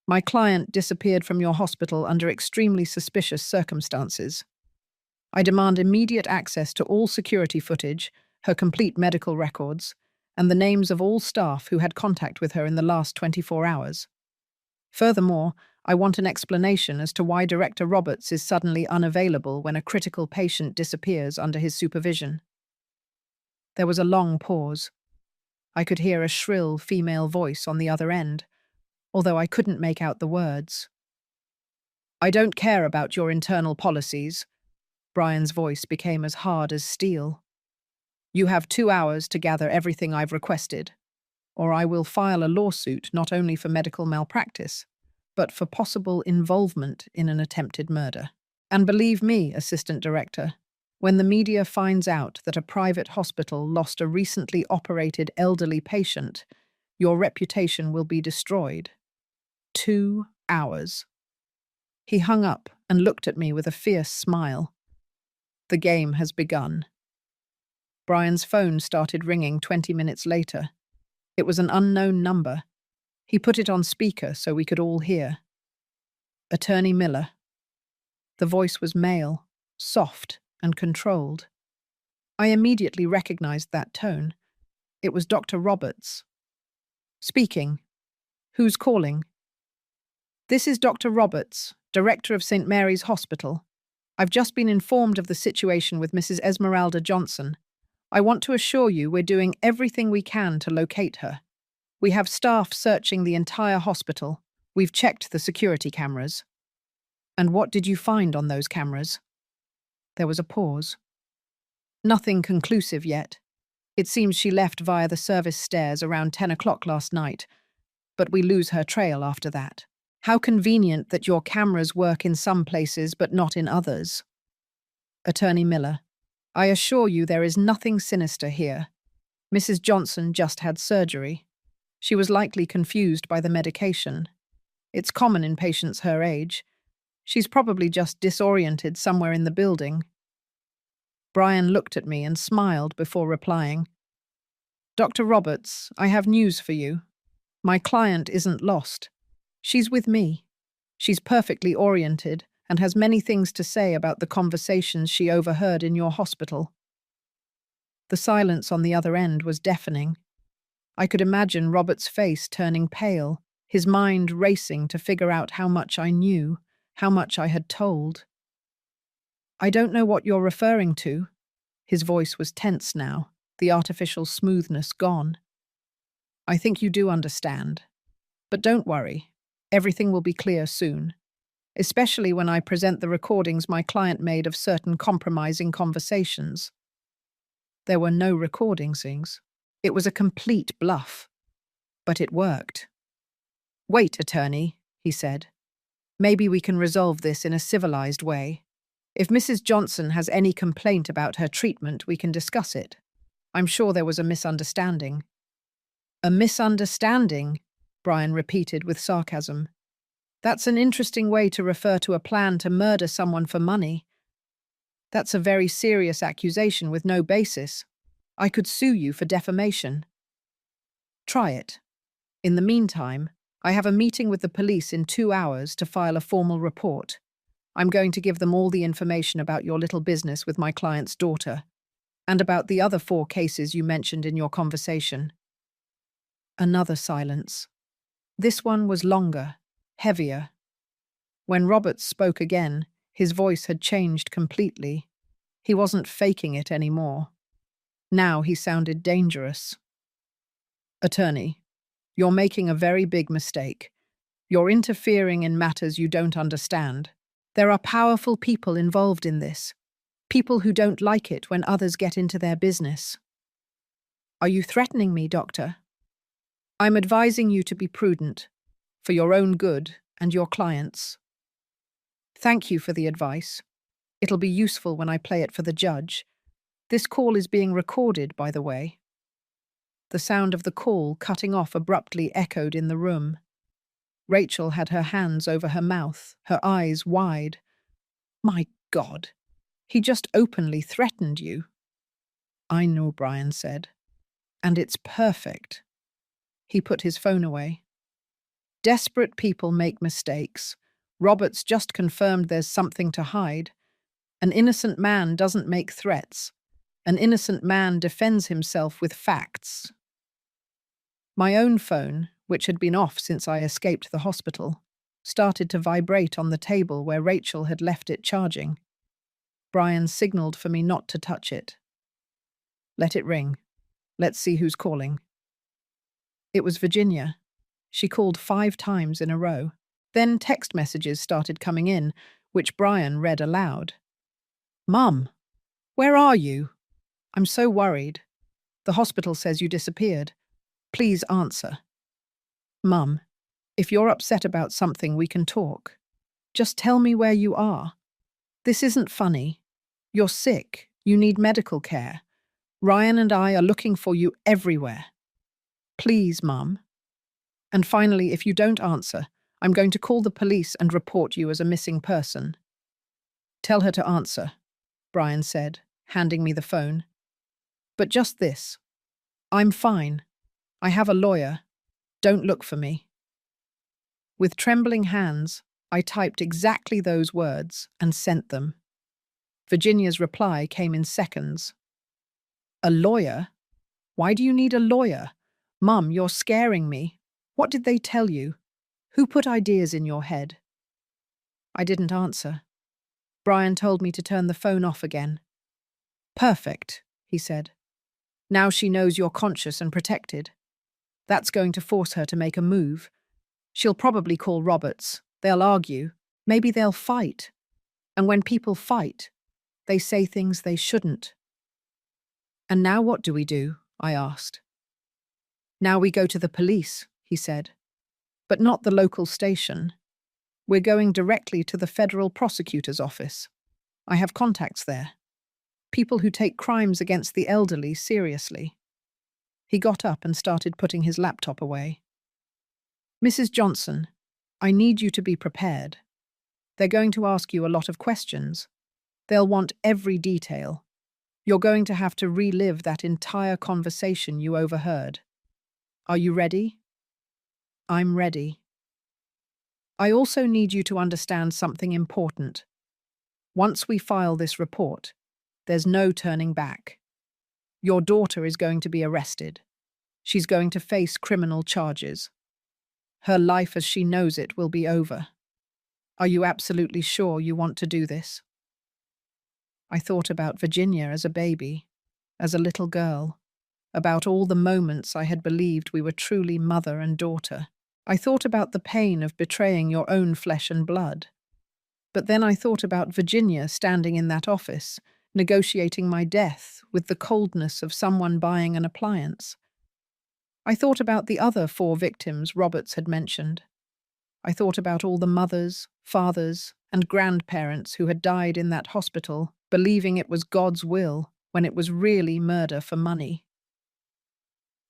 My client disappeared from your hospital under extremely suspicious circumstances. I demand immediate access to all security footage, her complete medical records, and the names of all staff who had contact with her in the last 24 hours. Furthermore, I want an explanation as to why Director Roberts is suddenly unavailable when a critical patient disappears under his supervision. There was a long pause. I could hear a shrill female voice on the other end, although I couldn't make out the words. I don't care about your internal policies. Brian's voice became as hard as steel. You have 2 hours to gather everything I've requested, or I will file a lawsuit not only for medical malpractice, but for possible involvement in an attempted murder. And believe me, Assistant Director, when the media finds out that a private hospital lost a recently operated elderly patient, your reputation will be destroyed. 2 hours. He hung up and looked at me with a fierce smile. The game has begun. Brian's phone started ringing 20 minutes later. It was an unknown number. He put it on speaker so we could all hear. Attorney Miller. The voice was male, soft and controlled. I immediately recognized that tone. It was Dr. Roberts. Speaking. Who's calling? This is Dr. Roberts, Director of St. Mary's Hospital. I've just been informed of the situation with Mrs. Esmeralda Johnson. I want to assure you we're doing everything we can to locate her. We have staff searching the entire hospital. We've checked the security cameras. And what did you find on those cameras? There was a pause. Nothing conclusive yet. It seems she left via the service stairs around 10 o'clock last night, but we lose her trail after that. How convenient that your cameras work in some places but not in others. Attorney Miller, I assure you there is nothing sinister here. Mrs. Johnson just had surgery. She was likely confused by the medication. It's common in patients her age. She's probably just disoriented somewhere in the building. Brian looked at me and smiled before replying. Dr. Roberts, I have news for you. My client isn't lost. She's with me. She's perfectly oriented and has many things to say about the conversations she overheard in your hospital. The silence on the other end was deafening. I could imagine Robert's face turning pale, his mind racing to figure out how much I knew, how much I had told. I don't know what you're referring to. His voice was tense now, the artificial smoothness gone. I think you do understand. But don't worry. Everything will be clear soon. Especially when I present the recordings my client made of certain compromising conversations. There were no recordings. It was a complete bluff. But it worked. Wait, attorney, he said. Maybe we can resolve this in a civilized way. If Mrs. Johnson has any complaint about her treatment, we can discuss it. I'm sure there was a misunderstanding. A misunderstanding? Brian repeated with sarcasm. That's an interesting way to refer to a plan to murder someone for money. That's a very serious accusation with no basis. I could sue you for defamation. Try it. In the meantime, I have a meeting with the police in 2 hours to file a formal report. I'm going to give them all the information about your little business with my client's daughter, and about the other 4 cases you mentioned in your conversation. Another silence. This one was longer, heavier. When Roberts spoke again, his voice had changed completely. He wasn't faking it anymore. Now he sounded dangerous. Attorney, you're making a very big mistake. You're interfering in matters you don't understand. There are powerful people involved in this. People who don't like it when others get into their business. Are you threatening me, Doctor? I'm advising you to be prudent, for your own good and your clients'. Thank you for the advice. It'll be useful when I play it for the judge. This call is being recorded, by the way. The sound of the call cutting off abruptly echoed in the room. Rachel had her hands over her mouth, her eyes wide. My God, he just openly threatened you. I know, Brian said. And it's perfect. He put his phone away. Desperate people make mistakes. Roberts just confirmed there's something to hide. An innocent man doesn't make threats. An innocent man defends himself with facts. My own phone, which had been off since I escaped the hospital, started to vibrate on the table where Rachel had left it charging. Brian signaled for me not to touch it. Let it ring. Let's see who's calling. It was Virginia. She called 5 times in a row. Then text messages started coming in, which Brian read aloud. Mum, where are you? I'm so worried. The hospital says you disappeared. Please answer. Mum, if you're upset about something, we can talk. Just tell me where you are. This isn't funny. You're sick. You need medical care. Ryan and I are looking for you everywhere. Please, Mum. And finally, if you don't answer, I'm going to call the police and report you as a missing person. Tell her to answer, Brian said, handing me the phone. But just this. I'm fine. I have a lawyer. Don't look for me. With trembling hands, I typed exactly those words and sent them. Virginia's reply came in seconds. A lawyer? Why do you need a lawyer? Mum, you're scaring me. What did they tell you? Who put ideas in your head? I didn't answer. Brian told me to turn the phone off again. Perfect, he said. Now she knows you're conscious and protected. That's going to force her to make a move. She'll probably call Roberts. They'll argue. Maybe they'll fight. And when people fight, they say things they shouldn't. And now what do we do? I asked. Now we go to the police, he said. But not the local station. We're going directly to the federal prosecutor's office. I have contacts there. People who take crimes against the elderly seriously. He got up and started putting his laptop away. Mrs. Johnson, I need you to be prepared. They're going to ask you a lot of questions. They'll want every detail. You're going to have to relive that entire conversation you overheard. Are you ready? I'm ready. I also need you to understand something important. Once we file this report, there's no turning back. Your daughter is going to be arrested. She's going to face criminal charges. Her life as she knows it will be over. Are you absolutely sure you want to do this? I thought about Virginia as a baby, as a little girl, about all the moments I had believed we were truly mother and daughter. I thought about the pain of betraying your own flesh and blood. But then I thought about Virginia standing in that office, negotiating my death with the coldness of someone buying an appliance. I thought about the other 4 victims Roberts had mentioned. I thought about all the mothers, fathers, and grandparents who had died in that hospital, believing it was God's will when it was really murder for money.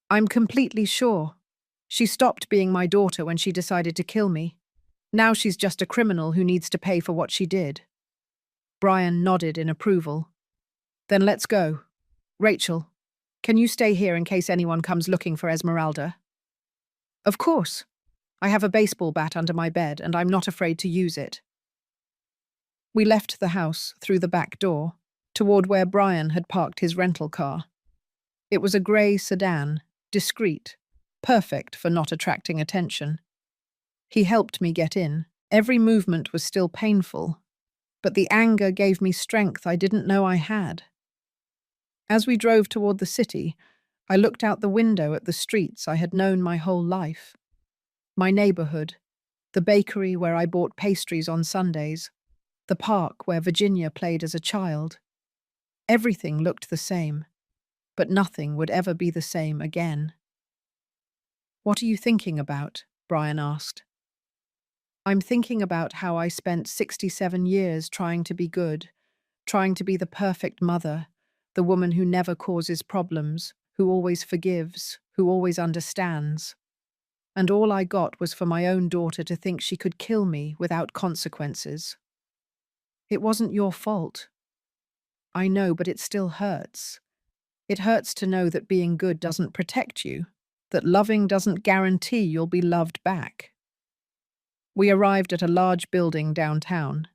I'm completely sure. She stopped being my daughter when she decided to kill me. Now she's just a criminal who needs to pay for what she did. Brian nodded in approval. Then let's go. Rachel, can you stay here in case anyone comes looking for Esmeralda? Of course. I have a baseball bat under my bed and I'm not afraid to use it. We left the house through the back door, toward where Brian had parked his rental car. It was a grey sedan, discreet, perfect for not attracting attention. He helped me get in. Every movement was still painful, but the anger gave me strength I didn't know I had. As we drove toward the city, I looked out the window at the streets I had known my whole life. My neighborhood, the bakery where I bought pastries on Sundays, the park where Virginia played as a child. Everything looked the same, but nothing would ever be the same again. What are you thinking about? Brian asked. I'm thinking about how I spent 67 years trying to be good, trying to be the perfect mother, the woman who never causes problems, who always forgives, who always understands. And all I got was for my own daughter to think she could kill me without consequences. It wasn't your fault. I know, but it still hurts. It hurts to know that being good doesn't protect you, that loving doesn't guarantee you'll be loved back. We arrived at a large building downtown.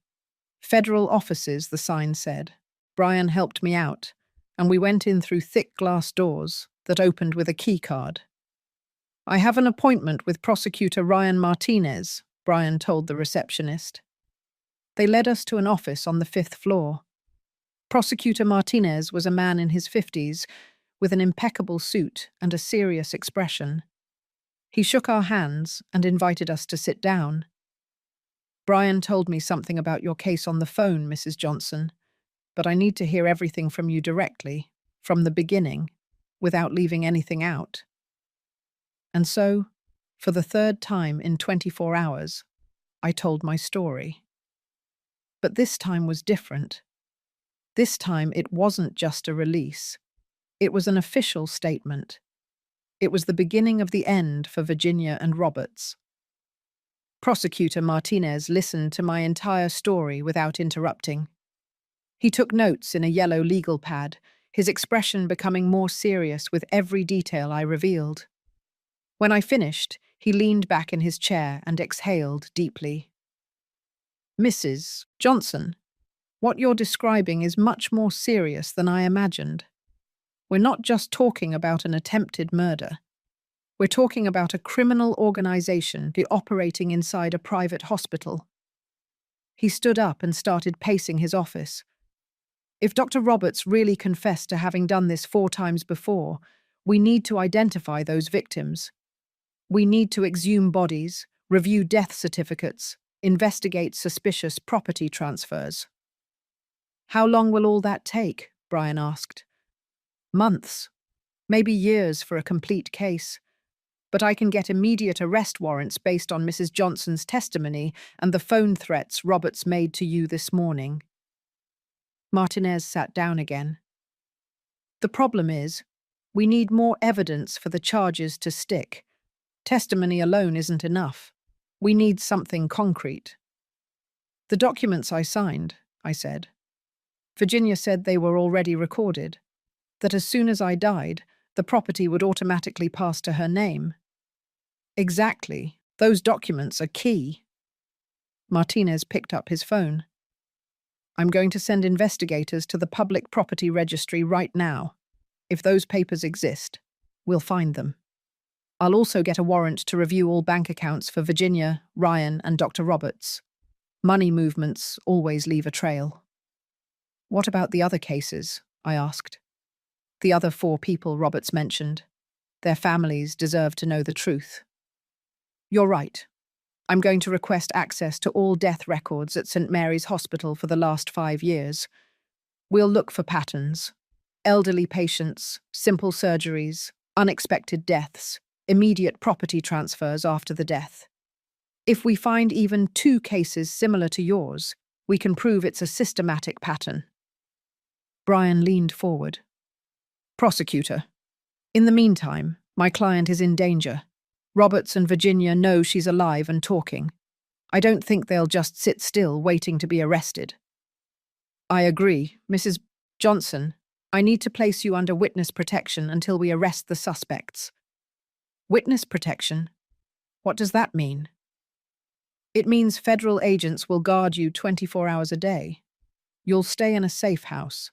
Federal offices, the sign said. Brian helped me out, and we went in through thick glass doors that opened with a key card. I have an appointment with Prosecutor Ryan Martinez, Brian told the receptionist. They led us to an office on the 5th floor. Prosecutor Martinez was a man in his 50s, with an impeccable suit and a serious expression. He shook our hands and invited us to sit down. Brian told me something about your case on the phone, Mrs. Johnson, but I need to hear everything from you directly, from the beginning, without leaving anything out. And so, for the 3rd time in 24 hours, I told my story. But this time was different. This time it wasn't just a release. It was an official statement. It was the beginning of the end for Virginia and Roberts. Prosecutor Martinez listened to my entire story without interrupting. He took notes in a yellow legal pad, his expression becoming more serious with every detail I revealed. When I finished, he leaned back in his chair and exhaled deeply. Mrs. Johnson, what you're describing is much more serious than I imagined. We're not just talking about an attempted murder. We're talking about a criminal organization operating inside a private hospital. He stood up and started pacing his office. If Dr. Roberts really confessed to having done this 4 times before, we need to identify those victims. We need to exhume bodies, review death certificates, investigate suspicious property transfers. How long will all that take? Brian asked. Months, maybe years for a complete case. But I can get immediate arrest warrants based on Mrs. Johnson's testimony and the phone threats Roberts made to you this morning. Martinez sat down again. The problem is, we need more evidence for the charges to stick. Testimony alone isn't enough. We need something concrete. The documents I signed, I said. Virginia said they were already recorded, that as soon as I died, the property would automatically pass to her name. Exactly. Those documents are key. Martinez picked up his phone. I'm going to send investigators to the public property registry right now. If those papers exist, we'll find them. I'll also get a warrant to review all bank accounts for Virginia, Ryan, and Dr. Roberts. Money movements always leave a trail. What about the other cases? I asked. The other 4 people Roberts mentioned. Their families deserve to know the truth. You're right. I'm going to request access to all death records at St. Mary's Hospital for the last 5 years. We'll look for patterns. Elderly patients, simple surgeries, unexpected deaths, immediate property transfers after the death. If we find even 2 cases similar to yours, we can prove it's a systematic pattern. Brian leaned forward. Prosecutor, in the meantime, my client is in danger. Roberts and Virginia know she's alive and talking. I don't think they'll just sit still waiting to be arrested. I agree. Mrs. Johnson, I need to place you under witness protection until we arrest the suspects. Witness protection? What does that mean? It means federal agents will guard you 24 hours a day. You'll stay in a safe house.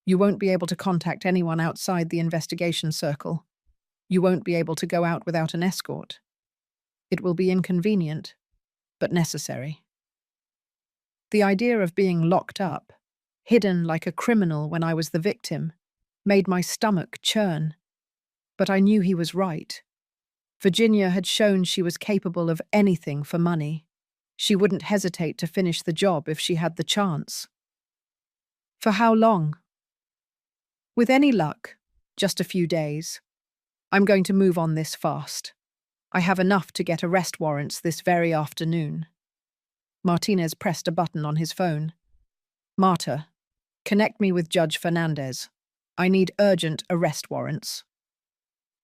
You won't be able to contact anyone outside the investigation circle. You won't be able to go out without an escort. It will be inconvenient, but necessary. The idea of being locked up, hidden like a criminal when I was the victim, made my stomach churn. But I knew he was right. Virginia had shown she was capable of anything for money. She wouldn't hesitate to finish the job if she had the chance. For how long? With any luck, just a few days. I'm going to move on this fast. I have enough to get arrest warrants this very afternoon. Martinez pressed a button on his phone. Marta, connect me with Judge Fernandez. I need urgent arrest warrants.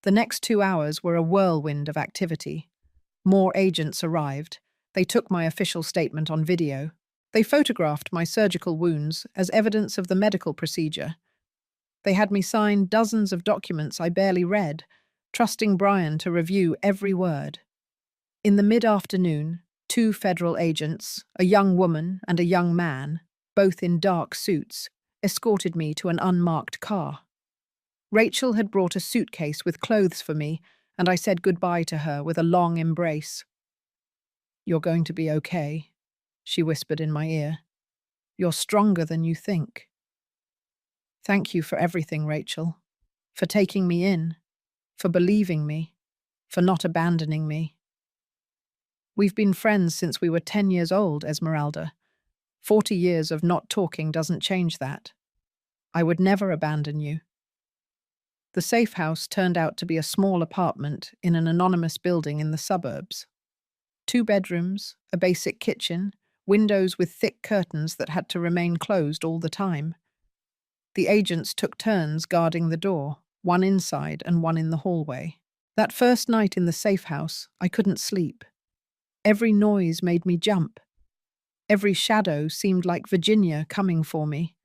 The next 2 hours were a whirlwind of activity. More agents arrived. They took my official statement on video. They photographed my surgical wounds as evidence of the medical procedure. They had me sign dozens of documents I barely read, trusting Brian to review every word. In the mid-afternoon, 2 federal agents, a young woman and a young man, both in dark suits, escorted me to an unmarked car. Rachel had brought a suitcase with clothes for me, and I said goodbye to her with a long embrace. You're going to be okay, she whispered in my ear. You're stronger than you think. Thank you for everything, Rachel. For taking me in. For believing me. For not abandoning me. We've been friends since we were 10 years old, Esmeralda. 40 years of not talking doesn't change that. I would never abandon you. The safe house turned out to be a small apartment in an anonymous building in the suburbs. 2 bedrooms, a basic kitchen, windows with thick curtains that had to remain closed all the time. The agents took turns guarding the door, one inside and one in the hallway. That first night in the safe house, I couldn't sleep. Every noise made me jump. Every shadow seemed like Virginia coming for me.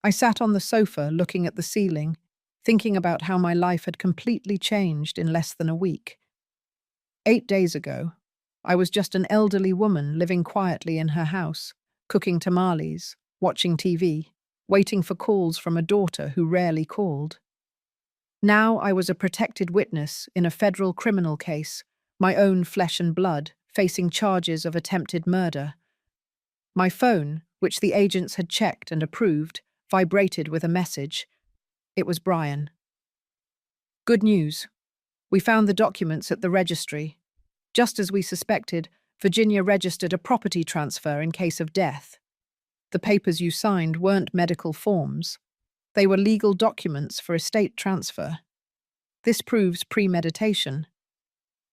I sat on the sofa looking at the ceiling, thinking about how my life had completely changed in less than a week. 8 days ago, I was just an elderly woman living quietly in her house, cooking tamales, watching TV, waiting for calls from a daughter who rarely called. Now I was a protected witness in a federal criminal case, my own flesh and blood, facing charges of attempted murder. My phone, which the agents had checked and approved, vibrated with a message. It was Brian. Good news. We found the documents at the registry. Just as we suspected, Virginia registered a property transfer in case of death. The papers you signed weren't medical forms. They were legal documents for estate transfer. This proves premeditation.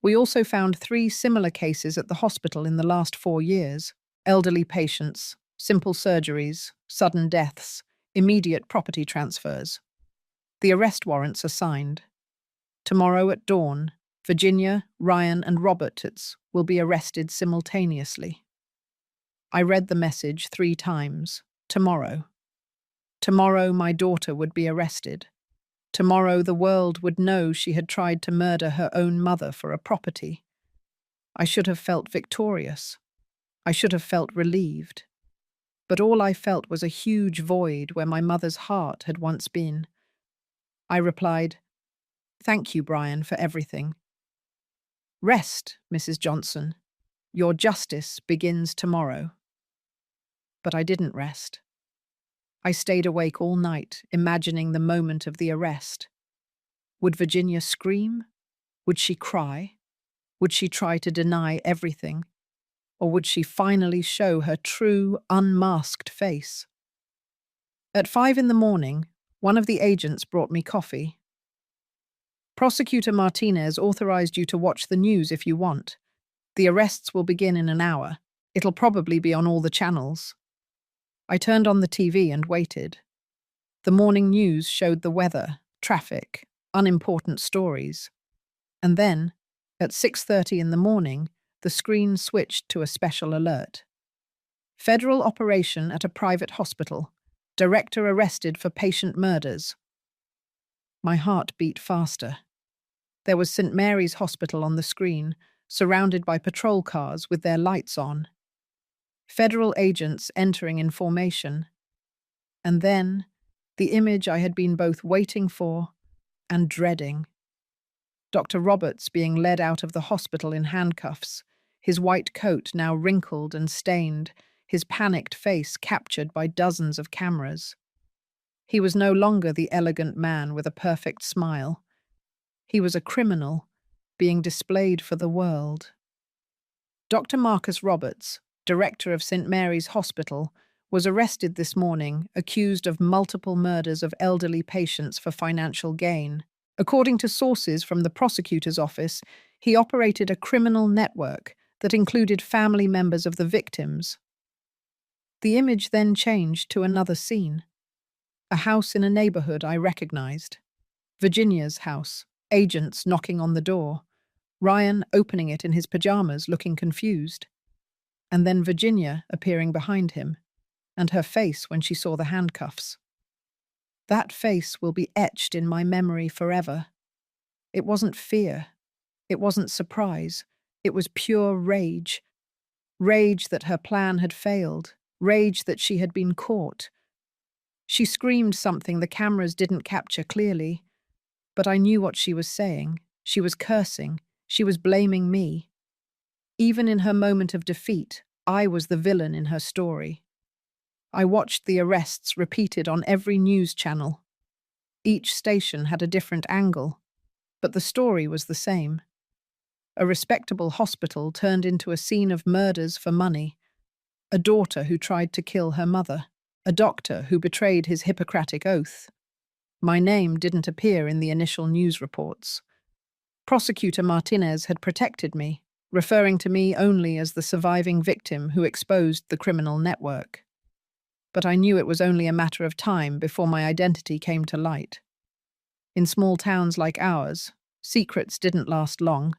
We also found 3 similar cases at the hospital in the last 4 years. Elderly patients, simple surgeries, sudden deaths, immediate property transfers. The arrest warrants are signed. Tomorrow at dawn, Virginia, Ryan, and Roberts will be arrested simultaneously. I read the message 3 times. Tomorrow. Tomorrow my daughter would be arrested. Tomorrow the world would know she had tried to murder her own mother for a property. I should have felt victorious. I should have felt relieved. But all I felt was a huge void where my mother's heart had once been. I replied, "Thank you, Brian, for everything. Rest, Mrs. Johnson. Your justice begins tomorrow." But I didn't rest. I stayed awake all night, imagining the moment of the arrest. Would Virginia scream? Would she cry? Would she try to deny everything? Or would she finally show her true, unmasked face? At 5 in the morning, one of the agents brought me coffee. Prosecutor Martinez authorized you to watch the news if you want. The arrests will begin in an hour. It'll probably be on all the channels. I turned on the TV and waited. The morning news showed the weather, traffic, unimportant stories. And then, at 6:30 in the morning, the screen switched to a special alert. Federal operation at a private hospital. Director arrested for patient murders. My heart beat faster. There was St. Mary's Hospital on the screen, surrounded by patrol cars with their lights on. Federal agents entering in formation. And then, the image I had been both waiting for and dreading. Dr. Roberts being led out of the hospital in handcuffs, his white coat now wrinkled and stained, his panicked face captured by dozens of cameras. He was no longer the elegant man with a perfect smile. He was a criminal, being displayed for the world. Dr. Marcus Roberts, director of St. Mary's Hospital, was arrested this morning, accused of multiple murders of elderly patients for financial gain. According to sources from the prosecutor's office, he operated a criminal network that included family members of the victims. The image then changed to another scene. A house in a neighborhood I recognized. Virginia's house, agents knocking on the door, Ryan opening it in his pajamas looking confused, and then Virginia appearing behind him, and her face when she saw the handcuffs. That face will be etched in my memory forever. It wasn't fear. It wasn't surprise. It was pure rage. Rage that her plan had failed. Rage that she had been caught. She screamed something the cameras didn't capture clearly, but I knew what she was saying. She was cursing. She was blaming me. Even in her moment of defeat, I was the villain in her story. I watched the arrests repeated on every news channel. Each station had a different angle, but the story was the same. A respectable hospital turned into a scene of murders for money. A daughter who tried to kill her mother. A doctor who betrayed his Hippocratic oath. My name didn't appear in the initial news reports. Prosecutor Martinez had protected me, referring to me only as the surviving victim who exposed the criminal network. But I knew it was only a matter of time before my identity came to light. In small towns like ours, secrets didn't last long.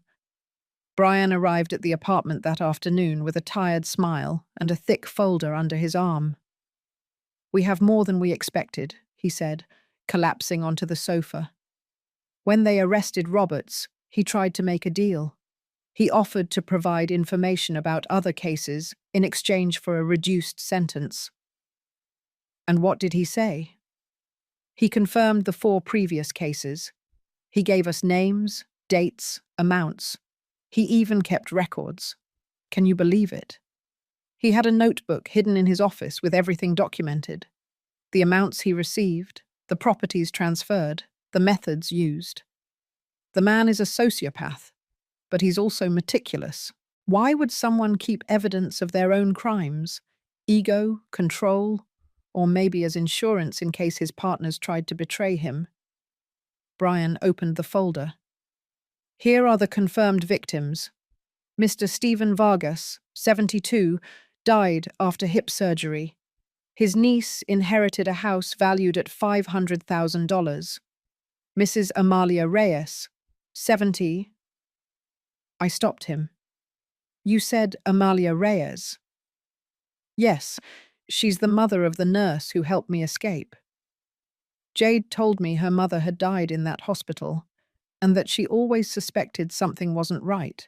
Brian arrived at the apartment that afternoon with a tired smile and a thick folder under his arm. "We have more than we expected," he said, collapsing onto the sofa. When they arrested Roberts, he tried to make a deal. He offered to provide information about other cases in exchange for a reduced sentence. And what did he say? He confirmed the 4 previous cases. He gave us names, dates, amounts. He even kept records. Can you believe it? He had a notebook hidden in his office with everything documented. The amounts he received, the properties transferred, the methods used. The man is a sociopath, but he's also meticulous. Why would someone keep evidence of their own crimes? Ego, control, or maybe as insurance in case his partners tried to betray him? Brian opened the folder. Here are the confirmed victims. Mr. Stephen Vargas, 72, died after hip surgery. His niece inherited a house valued at $500,000. Mrs. Amalia Reyes, 70. I stopped him. You said Amalia Reyes? Yes, she's the mother of the nurse who helped me escape. Jade told me her mother had died in that hospital, and that she always suspected something wasn't right.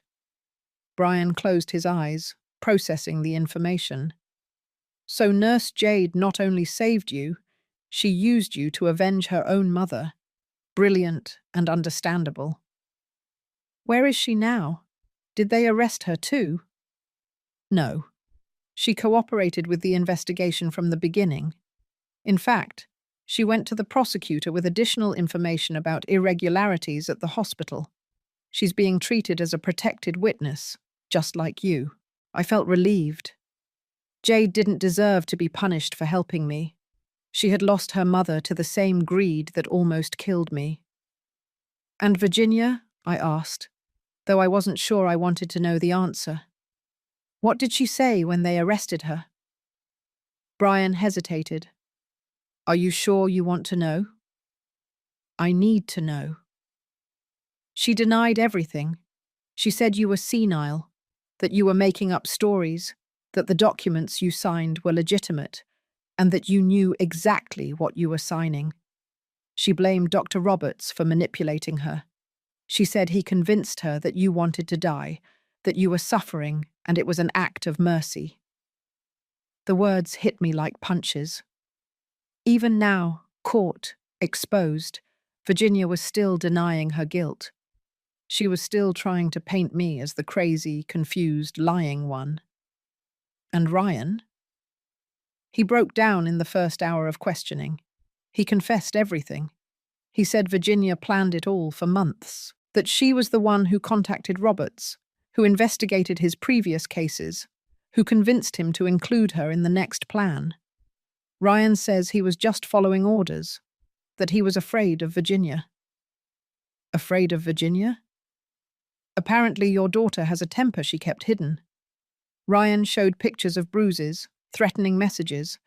Brian closed his eyes, processing the information. So Nurse Jade not only saved you, she used you to avenge her own mother. Brilliant and understandable. Where is she now? Did they arrest her too? No. She cooperated with the investigation from the beginning. In fact, she went to the prosecutor with additional information about irregularities at the hospital. She's being treated as a protected witness, just like you. I felt relieved. Jade didn't deserve to be punished for helping me. She had lost her mother to the same greed that almost killed me. And Virginia? I asked, though I wasn't sure I wanted to know the answer. What did she say when they arrested her? Brian hesitated. Are you sure you want to know? I need to know. She denied everything. She said you were senile, that you were making up stories, that the documents you signed were legitimate, and that you knew exactly what you were signing. She blamed Dr. Roberts for manipulating her. She said he convinced her that you wanted to die, that you were suffering, and it was an act of mercy. The words hit me like punches. Even now, caught, exposed, Virginia was still denying her guilt. She was still trying to paint me as the crazy, confused, lying one. And Ryan? He broke down in the first hour of questioning. He confessed everything. He said Virginia planned it all for months, that she was the one who contacted Roberts, who investigated his previous cases, who convinced him to include her in the next plan. Ryan says he was just following orders, that he was afraid of Virginia. Afraid of Virginia? Apparently your daughter has a temper she kept hidden. Ryan showed pictures of bruises, threatening messages.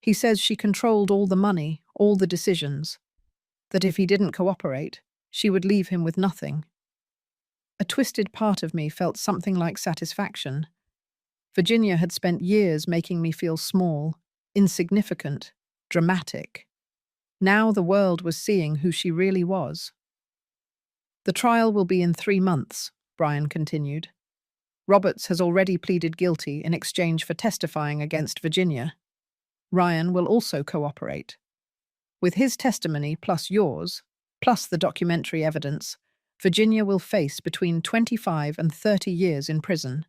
He says she controlled all the money, all the decisions, that if he didn't cooperate, she would leave him with nothing. A twisted part of me felt something like satisfaction. Virginia had spent years making me feel small, insignificant, dramatic. Now the world was seeing who she really was. The trial will be in 3 months, Brian continued. Roberts has already pleaded guilty in exchange for testifying against Virginia. Ryan will also cooperate. With his testimony plus yours, plus the documentary evidence, Virginia will face between 25 and 30 years in prison.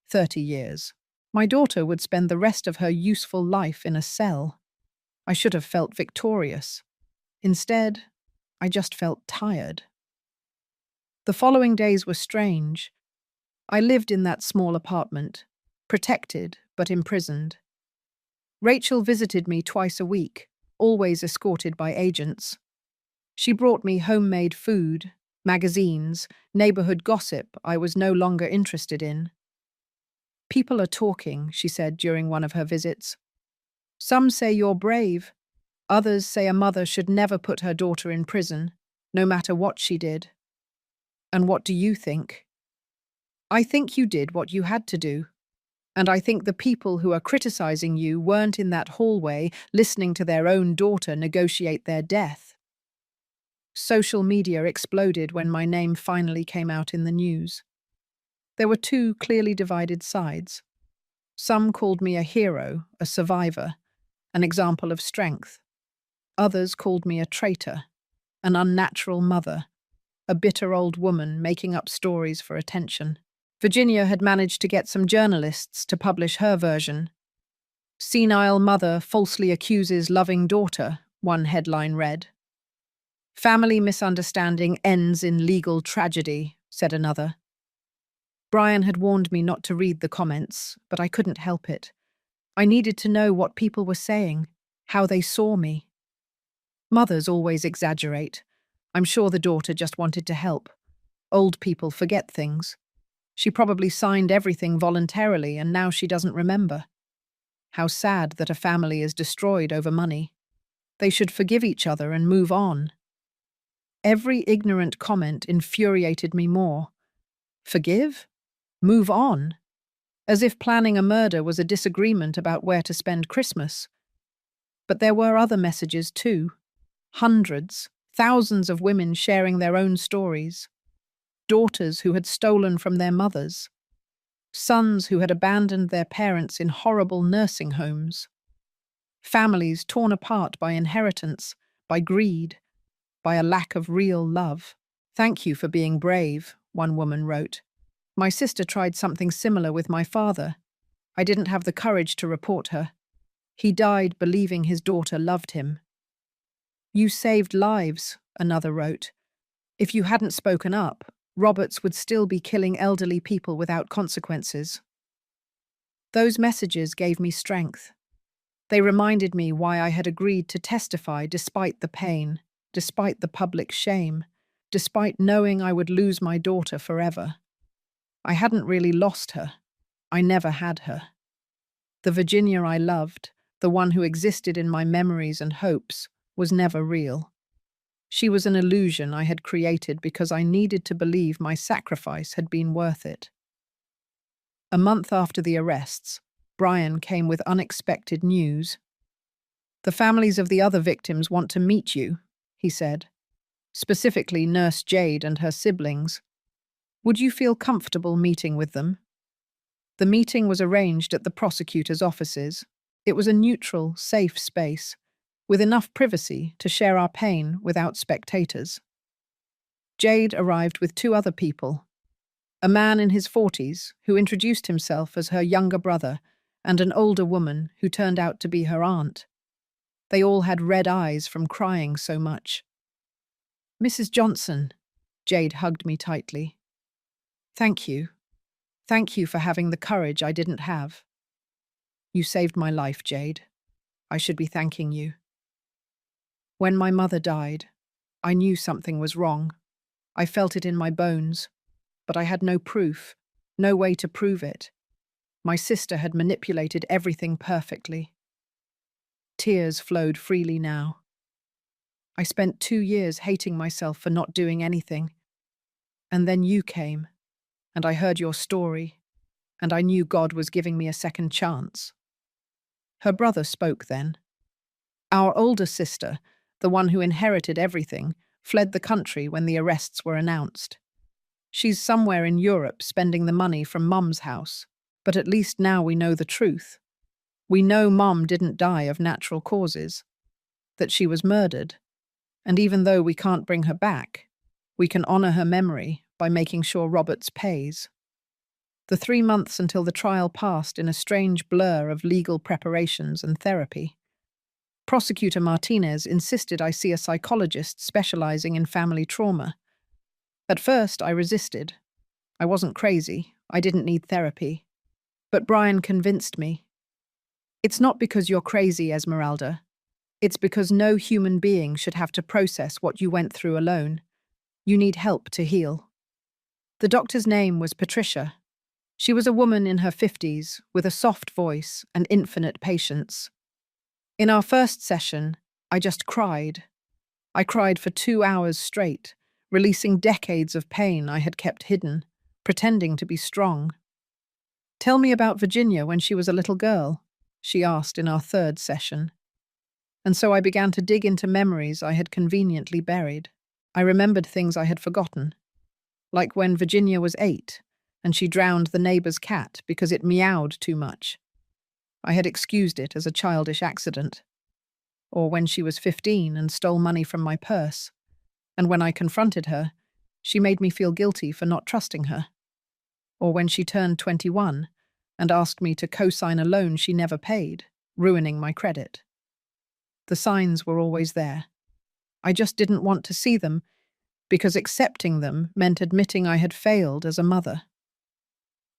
30 years. My daughter would spend the rest of her useful life in a cell. I should have felt victorious. Instead, I just felt tired. The following days were strange. I lived in that small apartment, protected but imprisoned. Rachel visited me twice a week, always escorted by agents. She brought me homemade food, magazines, neighborhood gossip I was no longer interested in. People are talking, she said during one of her visits. Some say you're brave. Others say a mother should never put her daughter in prison, no matter what she did. And what do you think? I think you did what you had to do. And I think the people who are criticizing you weren't in that hallway listening to their own daughter negotiate their death. Social media exploded when my name finally came out in the news. There were 2 clearly divided sides. Some called me a hero, a survivor, an example of strength. Others called me a traitor, an unnatural mother, a bitter old woman making up stories for attention. Virginia had managed to get some journalists to publish her version. Senile mother falsely accuses loving daughter, one headline read. Family misunderstanding ends in legal tragedy, said another. Brian had warned me not to read the comments, but I couldn't help it. I needed to know what people were saying, how they saw me. Mothers always exaggerate. I'm sure the daughter just wanted to help. Old people forget things. She probably signed everything voluntarily and now she doesn't remember. How sad that a family is destroyed over money. They should forgive each other and move on. Every ignorant comment infuriated me more. Forgive? Move on? As if planning a murder was a disagreement about where to spend Christmas. But there were other messages too. Hundreds, thousands of women sharing their own stories. Daughters who had stolen from their mothers. Sons who had abandoned their parents in horrible nursing homes. Families torn apart by inheritance, by greed, by a lack of real love. Thank you for being brave, one woman wrote. My sister tried something similar with my father. I didn't have the courage to report her. He died believing his daughter loved him. You saved lives, another wrote. If you hadn't spoken up, Roberts would still be killing elderly people without consequences. Those messages gave me strength. They reminded me why I had agreed to testify despite the pain, despite the public shame, despite knowing I would lose my daughter forever. I hadn't really lost her. I never had her. The Virginia I loved, the one who existed in my memories and hopes, was never real. She was an illusion I had created because I needed to believe my sacrifice had been worth it. A month after the arrests, Brian came with unexpected news. "The families of the other victims want to meet you," he said. "Specifically Nurse Jade and her siblings. Would you feel comfortable meeting with them?" The meeting was arranged at the prosecutor's offices. It was a neutral, safe space, with enough privacy to share our pain without spectators. Jade arrived with two other people, a man in his 40s who introduced himself as her younger brother and an older woman who turned out to be her aunt. They all had red eyes from crying so much. "Mrs. Johnson," Jade hugged me tightly. "Thank you. Thank you for having the courage I didn't have. You saved my life, Jade. I should be thanking you. When my mother died, I knew something was wrong. I felt it in my bones, but I had no proof, no way to prove it. My sister had manipulated everything perfectly." Tears flowed freely now. "I spent 2 years hating myself for not doing anything. And then you came, and I heard your story, and I knew God was giving me a second chance." Her brother spoke then. "Our older sister, the one who inherited everything, fled the country when the arrests were announced. She's somewhere in Europe spending the money from Mum's house, but at least now we know the truth. We know Mum didn't die of natural causes, that she was murdered, and even though we can't bring her back, we can honor her memory by making sure Roberts pays." The 3 months until the trial passed in a strange blur of legal preparations and therapy. Prosecutor Martinez insisted I see a psychologist specializing in family trauma. At first, I resisted. I wasn't crazy. I didn't need therapy. But Brian convinced me. "It's not because you're crazy, Esmeralda. It's because no human being should have to process what you went through alone. You need help to heal." The doctor's name was Patricia. She was a woman in her 50s with a soft voice and infinite patience. In our first session, I just cried. I cried for 2 hours straight, releasing decades of pain I had kept hidden, pretending to be strong. "Tell me about Virginia when she was a little girl," she asked in our third session. And so I began to dig into memories I had conveniently buried. I remembered things I had forgotten, like when Virginia was 8, and she drowned the neighbor's cat because it meowed too much. I had excused it as a childish accident. Or when she was 15 and stole money from my purse, and when I confronted her, she made me feel guilty for not trusting her. Or when she turned 21 and asked me to co-sign a loan she never paid, ruining my credit. The signs were always there. I just didn't want to see them because accepting them meant admitting I had failed as a mother.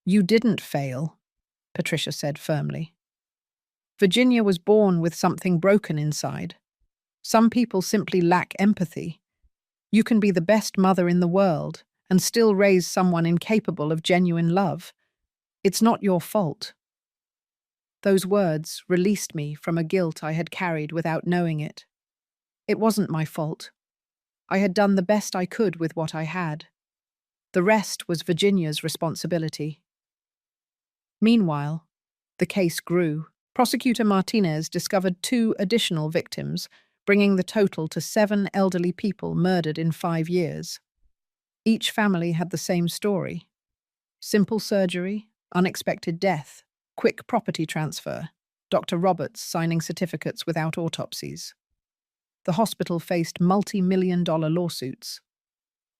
"You didn't fail," Patricia said firmly. "Virginia was born with something broken inside. Some people simply lack empathy. You can be the best mother in the world and still raise someone incapable of genuine love. It's not your fault." Those words released me from a guilt I had carried without knowing it. It wasn't my fault. I had done the best I could with what I had. The rest was Virginia's responsibility. Meanwhile, the case grew. Prosecutor Martinez discovered 2 additional victims, bringing the total to 7 elderly people murdered in 5 years. Each family had the same story. Simple surgery, unexpected death, quick property transfer, Dr. Roberts signing certificates without autopsies. The hospital faced multi-million-dollar lawsuits.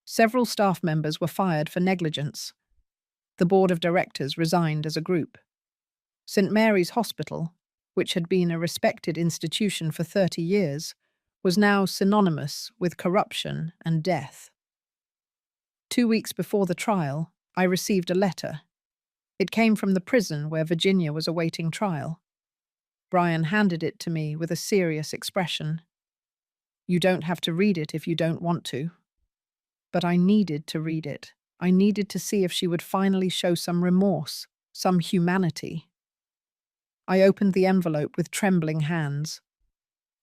Several staff members were fired for negligence. The board of directors resigned as a group. St. Mary's Hospital, which had been a respected institution for 30 years, was now synonymous with corruption and death. 2 weeks before the trial, I received a letter. It came from the prison where Virginia was awaiting trial. Brian handed it to me with a serious expression. "You don't have to read it if you don't want to." But I needed to read it. I needed to see if she would finally show some remorse, some humanity. I opened the envelope with trembling hands.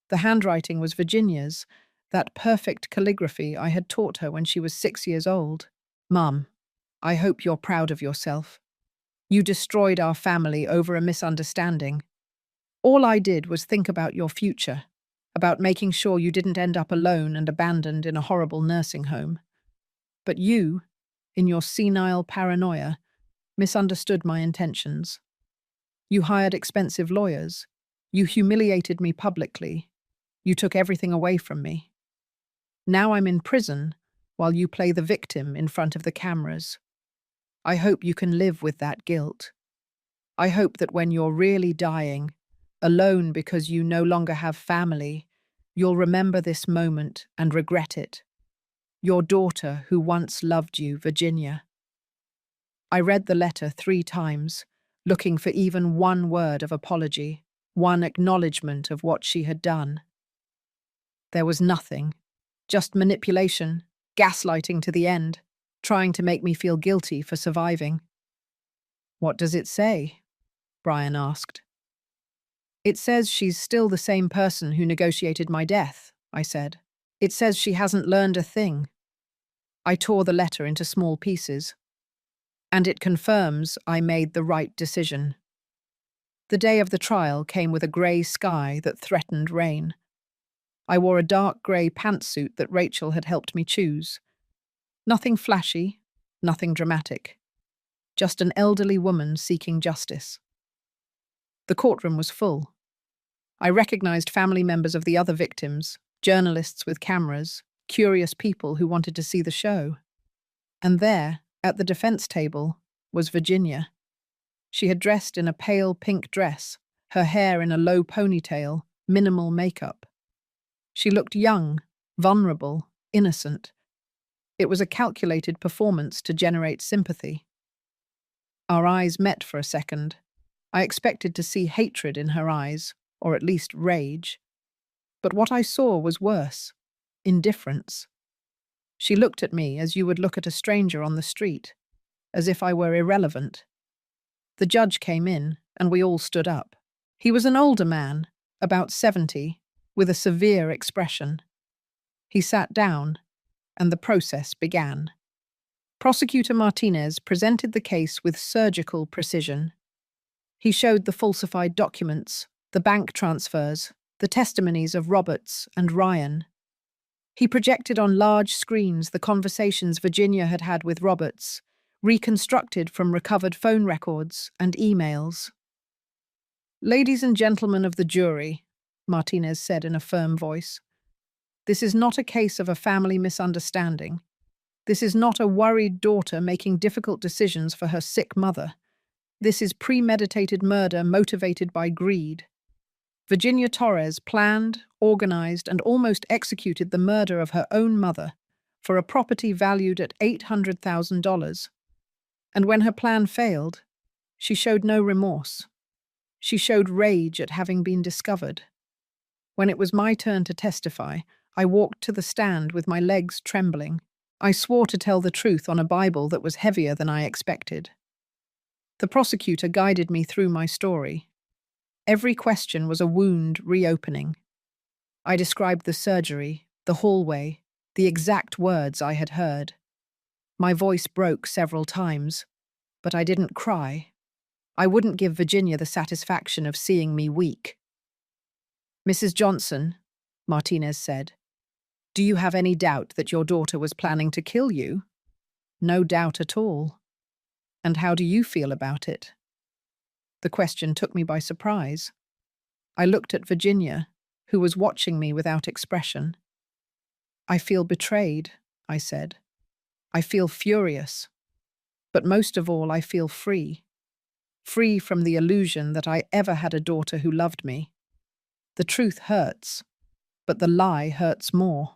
The handwriting was Virginia's, that perfect calligraphy I had taught her when she was 6 years old. "Mum, I hope you're proud of yourself. You destroyed our family over a misunderstanding. All I did was think about your future, about making sure you didn't end up alone and abandoned in a horrible nursing home. But you, in your senile paranoia, misunderstood my intentions. You hired expensive lawyers. You humiliated me publicly. You took everything away from me. Now I'm in prison while you play the victim in front of the cameras. I hope you can live with that guilt. I hope that when you're really dying, alone because you no longer have family, you'll remember this moment and regret it. Your daughter who once loved you, Virginia." I read the letter 3 times, looking for even one word of apology, one acknowledgement of what she had done. There was nothing, just manipulation, gaslighting to the end, trying to make me feel guilty for surviving. "What does it say?" Brian asked. "It says she's still the same person who negotiated my death," I said. "It says she hasn't learned a thing." I tore the letter into small pieces. "And it confirms I made the right decision." The day of the trial came with a grey sky that threatened rain. I wore a dark grey pantsuit that Rachel had helped me choose. Nothing flashy, nothing dramatic. Just an elderly woman seeking justice. The courtroom was full. I recognized family members of the other victims, journalists with cameras, curious people who wanted to see the show. And there, at the defense table, was Virginia. She had dressed in a pale pink dress, her hair in a low ponytail, minimal makeup. She looked young, vulnerable, innocent. It was a calculated performance to generate sympathy. Our eyes met for a second. I expected to see hatred in her eyes, or at least rage. But what I saw was worse: indifference. She looked at me as you would look at a stranger on the street, as if I were irrelevant. The judge came in, and we all stood up. He was an older man, about 70, with a severe expression. He sat down, and the process began. Prosecutor Martinez presented the case with surgical precision. He showed the falsified documents, the bank transfers, the testimonies of Roberts and Ryan. He projected on large screens the conversations Virginia had had with Roberts, reconstructed from recovered phone records and emails. "Ladies and gentlemen of the jury," Martinez said in a firm voice, "this is not a case of a family misunderstanding. This is not a worried daughter making difficult decisions for her sick mother. This is premeditated murder motivated by greed. Virginia Torres planned, organized, and almost executed the murder of her own mother for a property valued at $800,000. And when her plan failed, she showed no remorse. She showed rage at having been discovered. When it was my turn to testify, I walked to the stand with my legs trembling. I swore to tell the truth on a Bible that was heavier than I expected. The prosecutor guided me through my story. Every question was a wound reopening. I described the surgery, the hallway, the exact words I had heard. My voice broke several times, but I didn't cry. I wouldn't give Virginia the satisfaction of seeing me weak. "Mrs. Johnson," Martinez said, "do you have any doubt that your daughter was planning to kill you?" "No doubt at all." "And how do you feel about it?" The question took me by surprise. I looked at Virginia, who was watching me without expression. "I feel betrayed," I said. "I feel furious. But most of all, I feel free. free from the illusion that I ever had a daughter who loved me. The truth hurts, but the lie hurts more.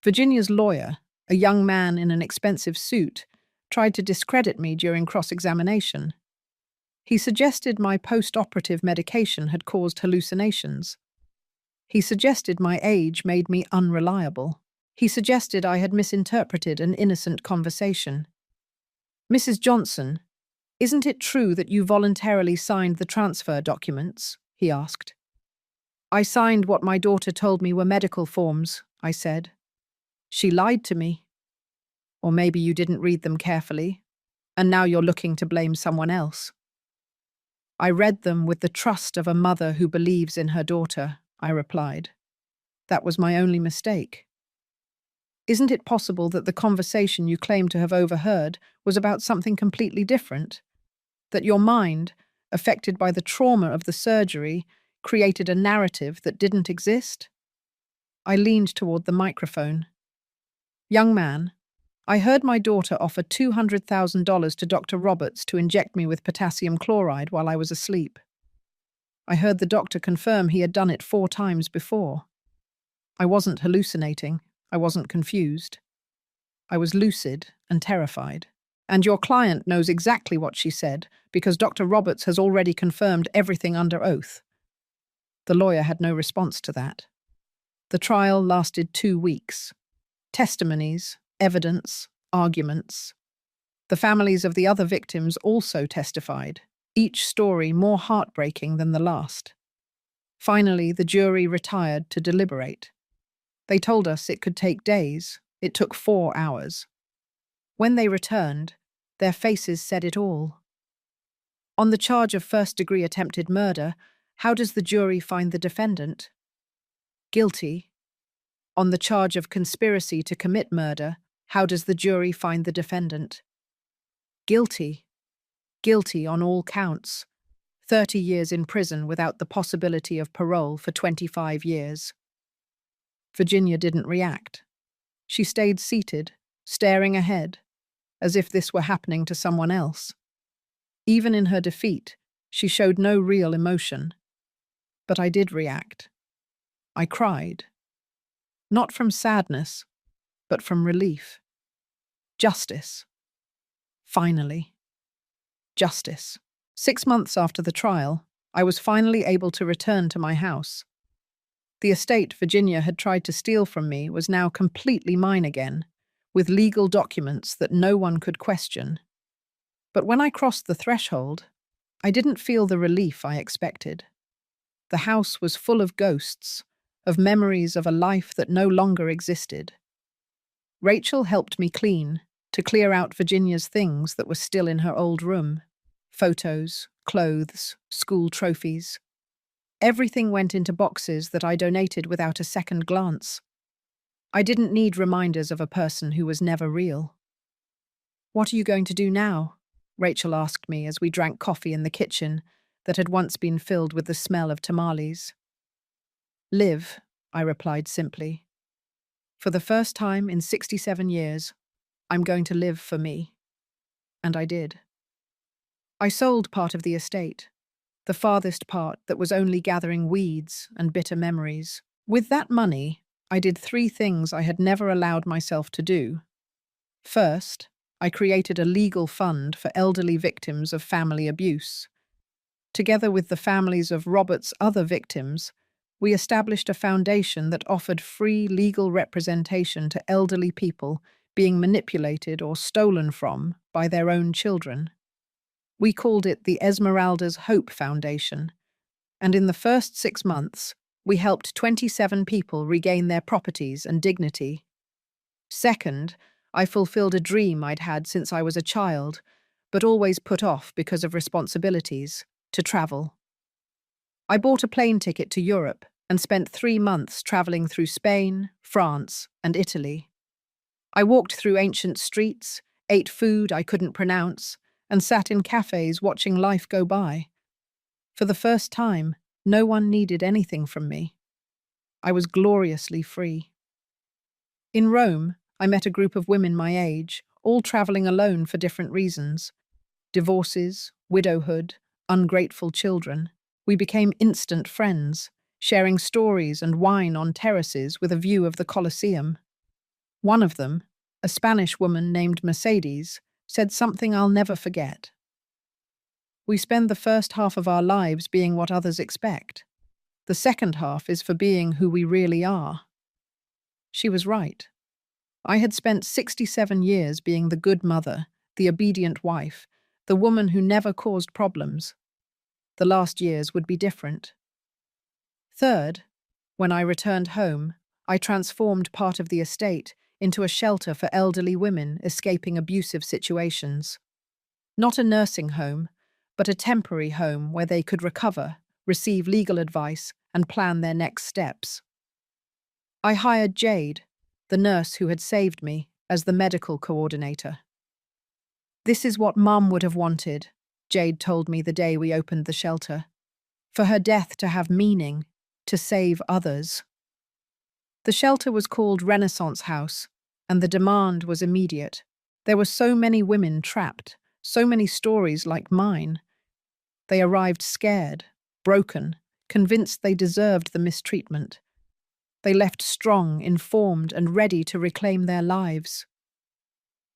Virginia's lawyer, a young man in an expensive suit, tried to discredit me during cross-examination. He suggested my post-operative medication had caused hallucinations. He suggested my age made me unreliable. He suggested I had misinterpreted an innocent conversation. "Mrs. Johnson, isn't it true that you voluntarily signed the transfer documents?" he asked. "I signed what my daughter told me were medical forms," I said. "She lied to me. Or maybe you didn't read them carefully, and now you're looking to blame someone else." "I read them with the trust of a mother who believes in her daughter," I replied. "That was my only mistake." "Isn't it possible that the conversation you claim to have overheard was about something completely different? That your mind, affected by the trauma of the surgery, created a narrative that didn't exist?" I leaned toward the microphone. "Young man, I heard my daughter offer $200,000 to Dr. Roberts to inject me with potassium chloride while I was asleep. I heard the doctor confirm he had done it 4 times before. I wasn't hallucinating. I wasn't confused. I was lucid and terrified. And your client knows exactly what she said because Dr. Roberts has already confirmed everything under oath." The lawyer had no response to that. The trial lasted 2 weeks. Testimonies, evidence, arguments. The families of the other victims also testified, each story more heartbreaking than the last. Finally, the jury retired to deliberate. They told us it could take days. It took 4 hours. When they returned, their faces said it all. On the charge of first-degree attempted murder, how does the jury find the defendant? Guilty. On the charge of conspiracy to commit murder, how does the jury find the defendant? Guilty. Guilty on all counts. 30 years in prison without the possibility of parole for 25 years. Virginia didn't react. She stayed seated, staring ahead, as if this were happening to someone else. Even in her defeat, she showed no real emotion. But I did react. I cried. Not from sadness, but from relief. Justice. Finally. Justice. 6 months after the trial, I was finally able to return to my house. The estate Virginia had tried to steal from me was now completely mine again, with legal documents that no one could question. But when I crossed the threshold, I didn't feel the relief I expected. The house was full of ghosts, of memories of a life that no longer existed. Rachel helped me clean, to clear out Virginia's things that were still in her old room. Photos, clothes, school trophies. Everything went into boxes that I donated without a second glance. I didn't need reminders of a person who was never real. "What are you going to do now?" Rachel asked me as we drank coffee in the kitchen that had once been filled with the smell of tamales. "Live," I replied simply. "For the first time in 67 years, I'm going to live for me." And I did. I sold part of the estate, the farthest part that was only gathering weeds and bitter memories. With that money, I did 3 things I had never allowed myself to do. First, I created a legal fund for elderly victims of family abuse. Together with the families of Robert's other victims, we established a foundation that offered free legal representation to elderly people being manipulated or stolen from by their own children. We called it the Esmeralda's Hope Foundation, and in the first 6 months, we helped 27 people regain their properties and dignity. Second, I fulfilled a dream I'd had since I was a child, but always put off because of responsibilities, to travel. I bought a plane ticket to Europe and spent 3 months traveling through Spain, France, and Italy. I walked through ancient streets, ate food I couldn't pronounce, and sat in cafes watching life go by. For the first time, no one needed anything from me. I was gloriously free. In Rome, I met a group of women my age, all traveling alone for different reasons. Divorces, widowhood, ungrateful children. We became instant friends, sharing stories and wine on terraces with a view of the Colosseum. One of them, a Spanish woman named Mercedes, said something I'll never forget. We spend the first half of our lives being what others expect. The second half is for being who we really are. She was right. I had spent 67 years being the good mother, the obedient wife, the woman who never caused problems. The last years would be different. Third, when I returned home, I transformed part of the estate into a shelter for elderly women escaping abusive situations. Not a nursing home, but a temporary home where they could recover, receive legal advice, and plan their next steps. I hired Jade, the nurse who had saved me, as the medical coordinator. "This is what Mum would have wanted," Jade told me the day we opened the shelter. "For her death to have meaning, to save others." The shelter was called Renaissance House, and the demand was immediate. There were so many women trapped, so many stories like mine. They arrived scared, broken, convinced they deserved the mistreatment. They left strong, informed, and ready to reclaim their lives.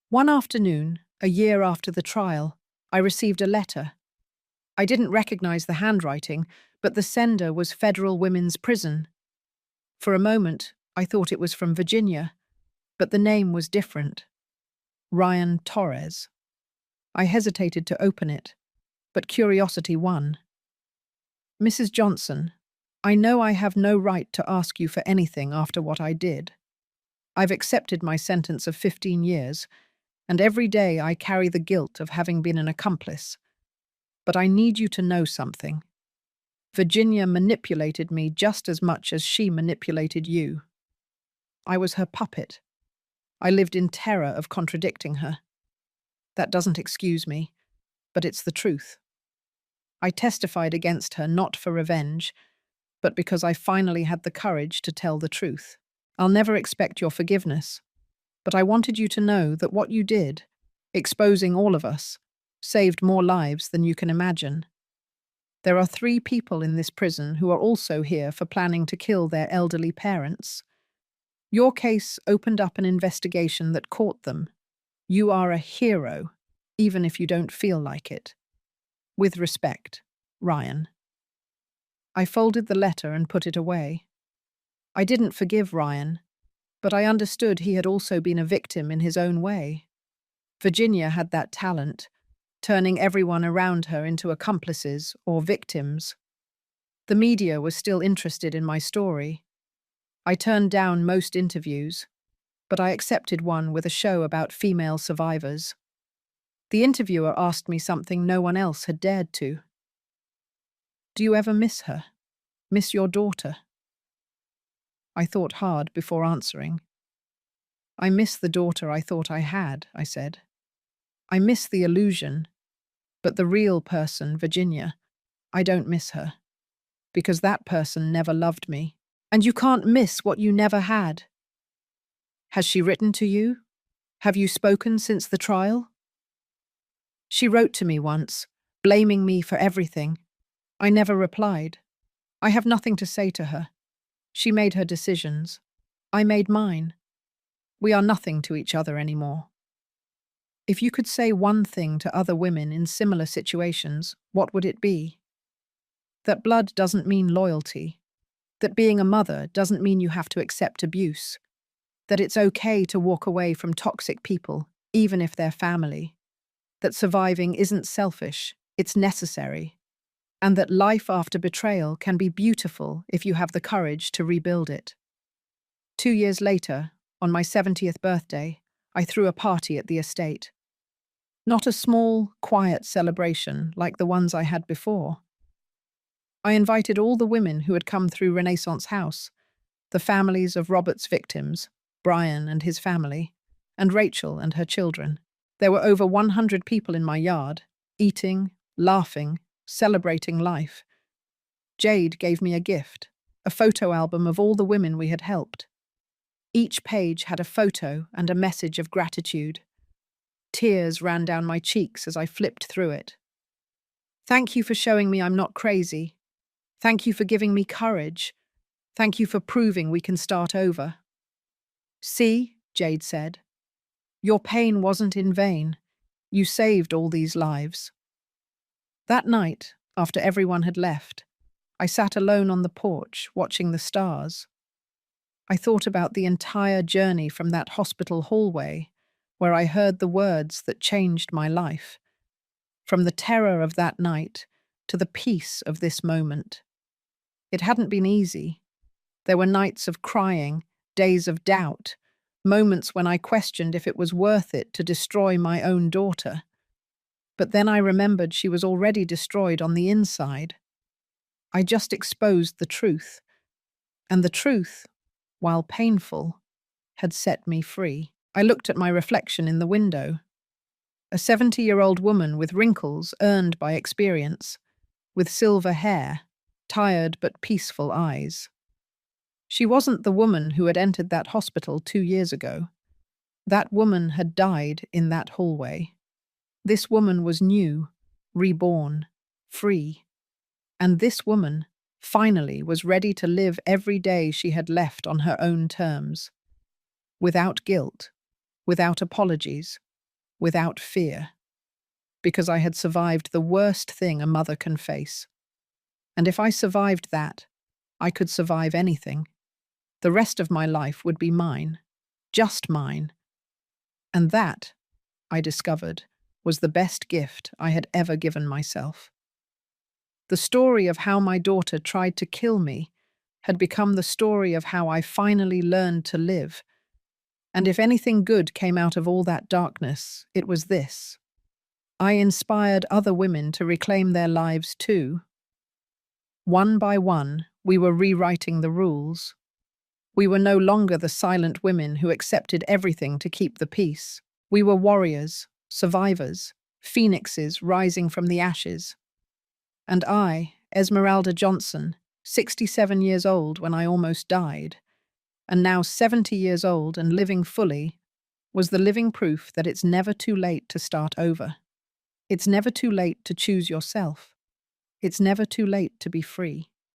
One afternoon, a year after the trial, I received a letter. I didn't recognize the handwriting, but the sender was Federal Women's Prison. For a moment, I thought it was from Virginia, but the name was different. Ryan Torres. I hesitated to open it, but curiosity won. "Mrs. Johnson, I know I have no right to ask you for anything after what I did. I've accepted my sentence of 15 years, and every day I carry the guilt of having been an accomplice. But I need you to know something. Virginia manipulated me just as much as she manipulated you. I was her puppet. I lived in terror of contradicting her. That doesn't excuse me, but it's the truth. I testified against her not for revenge, but because I finally had the courage to tell the truth. I'll never expect your forgiveness, but I wanted you to know that what you did, exposing all of us, saved more lives than you can imagine. There are 3 people in this prison who are also here for planning to kill their elderly parents. Your case opened up an investigation that caught them. You are a hero, even if you don't feel like it. With respect, Ryan." I folded the letter and put it away. I didn't forgive Ryan, but I understood he had also been a victim in his own way. Virginia had that talent, turning everyone around her into accomplices or victims. The media was still interested in my story. I turned down most interviews, but I accepted one with a show about female survivors. The interviewer asked me something no one else had dared to. "Do you ever miss her? Miss your daughter?" I thought hard before answering. "I miss the daughter I thought I had," I said. "I miss the illusion, but the real person, Virginia, I don't miss her, because that person never loved me. And you can't miss what you never had." "Has she written to you? Have you spoken since the trial?" "She wrote to me once, blaming me for everything. I never replied. I have nothing to say to her. She made her decisions. I made mine. We are nothing to each other anymore." If you could say one thing to other women in similar situations, what would it be? That blood doesn't mean loyalty. That being a mother doesn't mean you have to accept abuse. That it's okay to walk away from toxic people, even if they're family. That surviving isn't selfish, it's necessary. And that life after betrayal can be beautiful if you have the courage to rebuild it. 2 years later, on my 70th birthday, I threw a party at the estate. Not a small, quiet celebration like the ones I had before. I invited all the women who had come through Renaissance House, the families of Robert's victims, Brian and his family, and Rachel and her children. There were over 100 people in my yard, eating, laughing, celebrating life. Jade gave me a gift, a photo album of all the women we had helped. Each page had a photo and a message of gratitude. Tears ran down my cheeks as I flipped through it. Thank you for showing me I'm not crazy. Thank you for giving me courage. Thank you for proving we can start over. See, Jade said, your pain wasn't in vain. You saved all these lives. That night, after everyone had left, I sat alone on the porch, watching the stars. I thought about the entire journey from that hospital hallway, where I heard the words that changed my life, from the terror of that night to the peace of this moment. It hadn't been easy. There were nights of crying, days of doubt, moments when I questioned if it was worth it to destroy my own daughter. But then I remembered she was already destroyed on the inside. I just exposed the truth, and the truth, while painful, had set me free. I looked at my reflection in the window. A 70-year-old woman with wrinkles earned by experience, with silver hair, tired but peaceful eyes. She wasn't the woman who had entered that hospital 2 years ago. That woman had died in that hallway. This woman was new, reborn, free. And this woman, finally, was ready to live every day she had left on her own terms. Without guilt, without apologies, without fear. Because I had survived the worst thing a mother can face. And if I survived that, I could survive anything. The rest of my life would be mine, just mine. And that, I discovered, was the best gift I had ever given myself. The story of how my daughter tried to kill me had become the story of how I finally learned to live. And if anything good came out of all that darkness, it was this. I inspired other women to reclaim their lives too. One by one, we were rewriting the rules. We were no longer the silent women who accepted everything to keep the peace. We were warriors, survivors, phoenixes rising from the ashes. And I, Esmeralda Johnson, 67 years old when I almost died, and now 70 years old and living fully, was the living proof that it's never too late to start over. It's never too late to choose yourself. It's never too late to be free.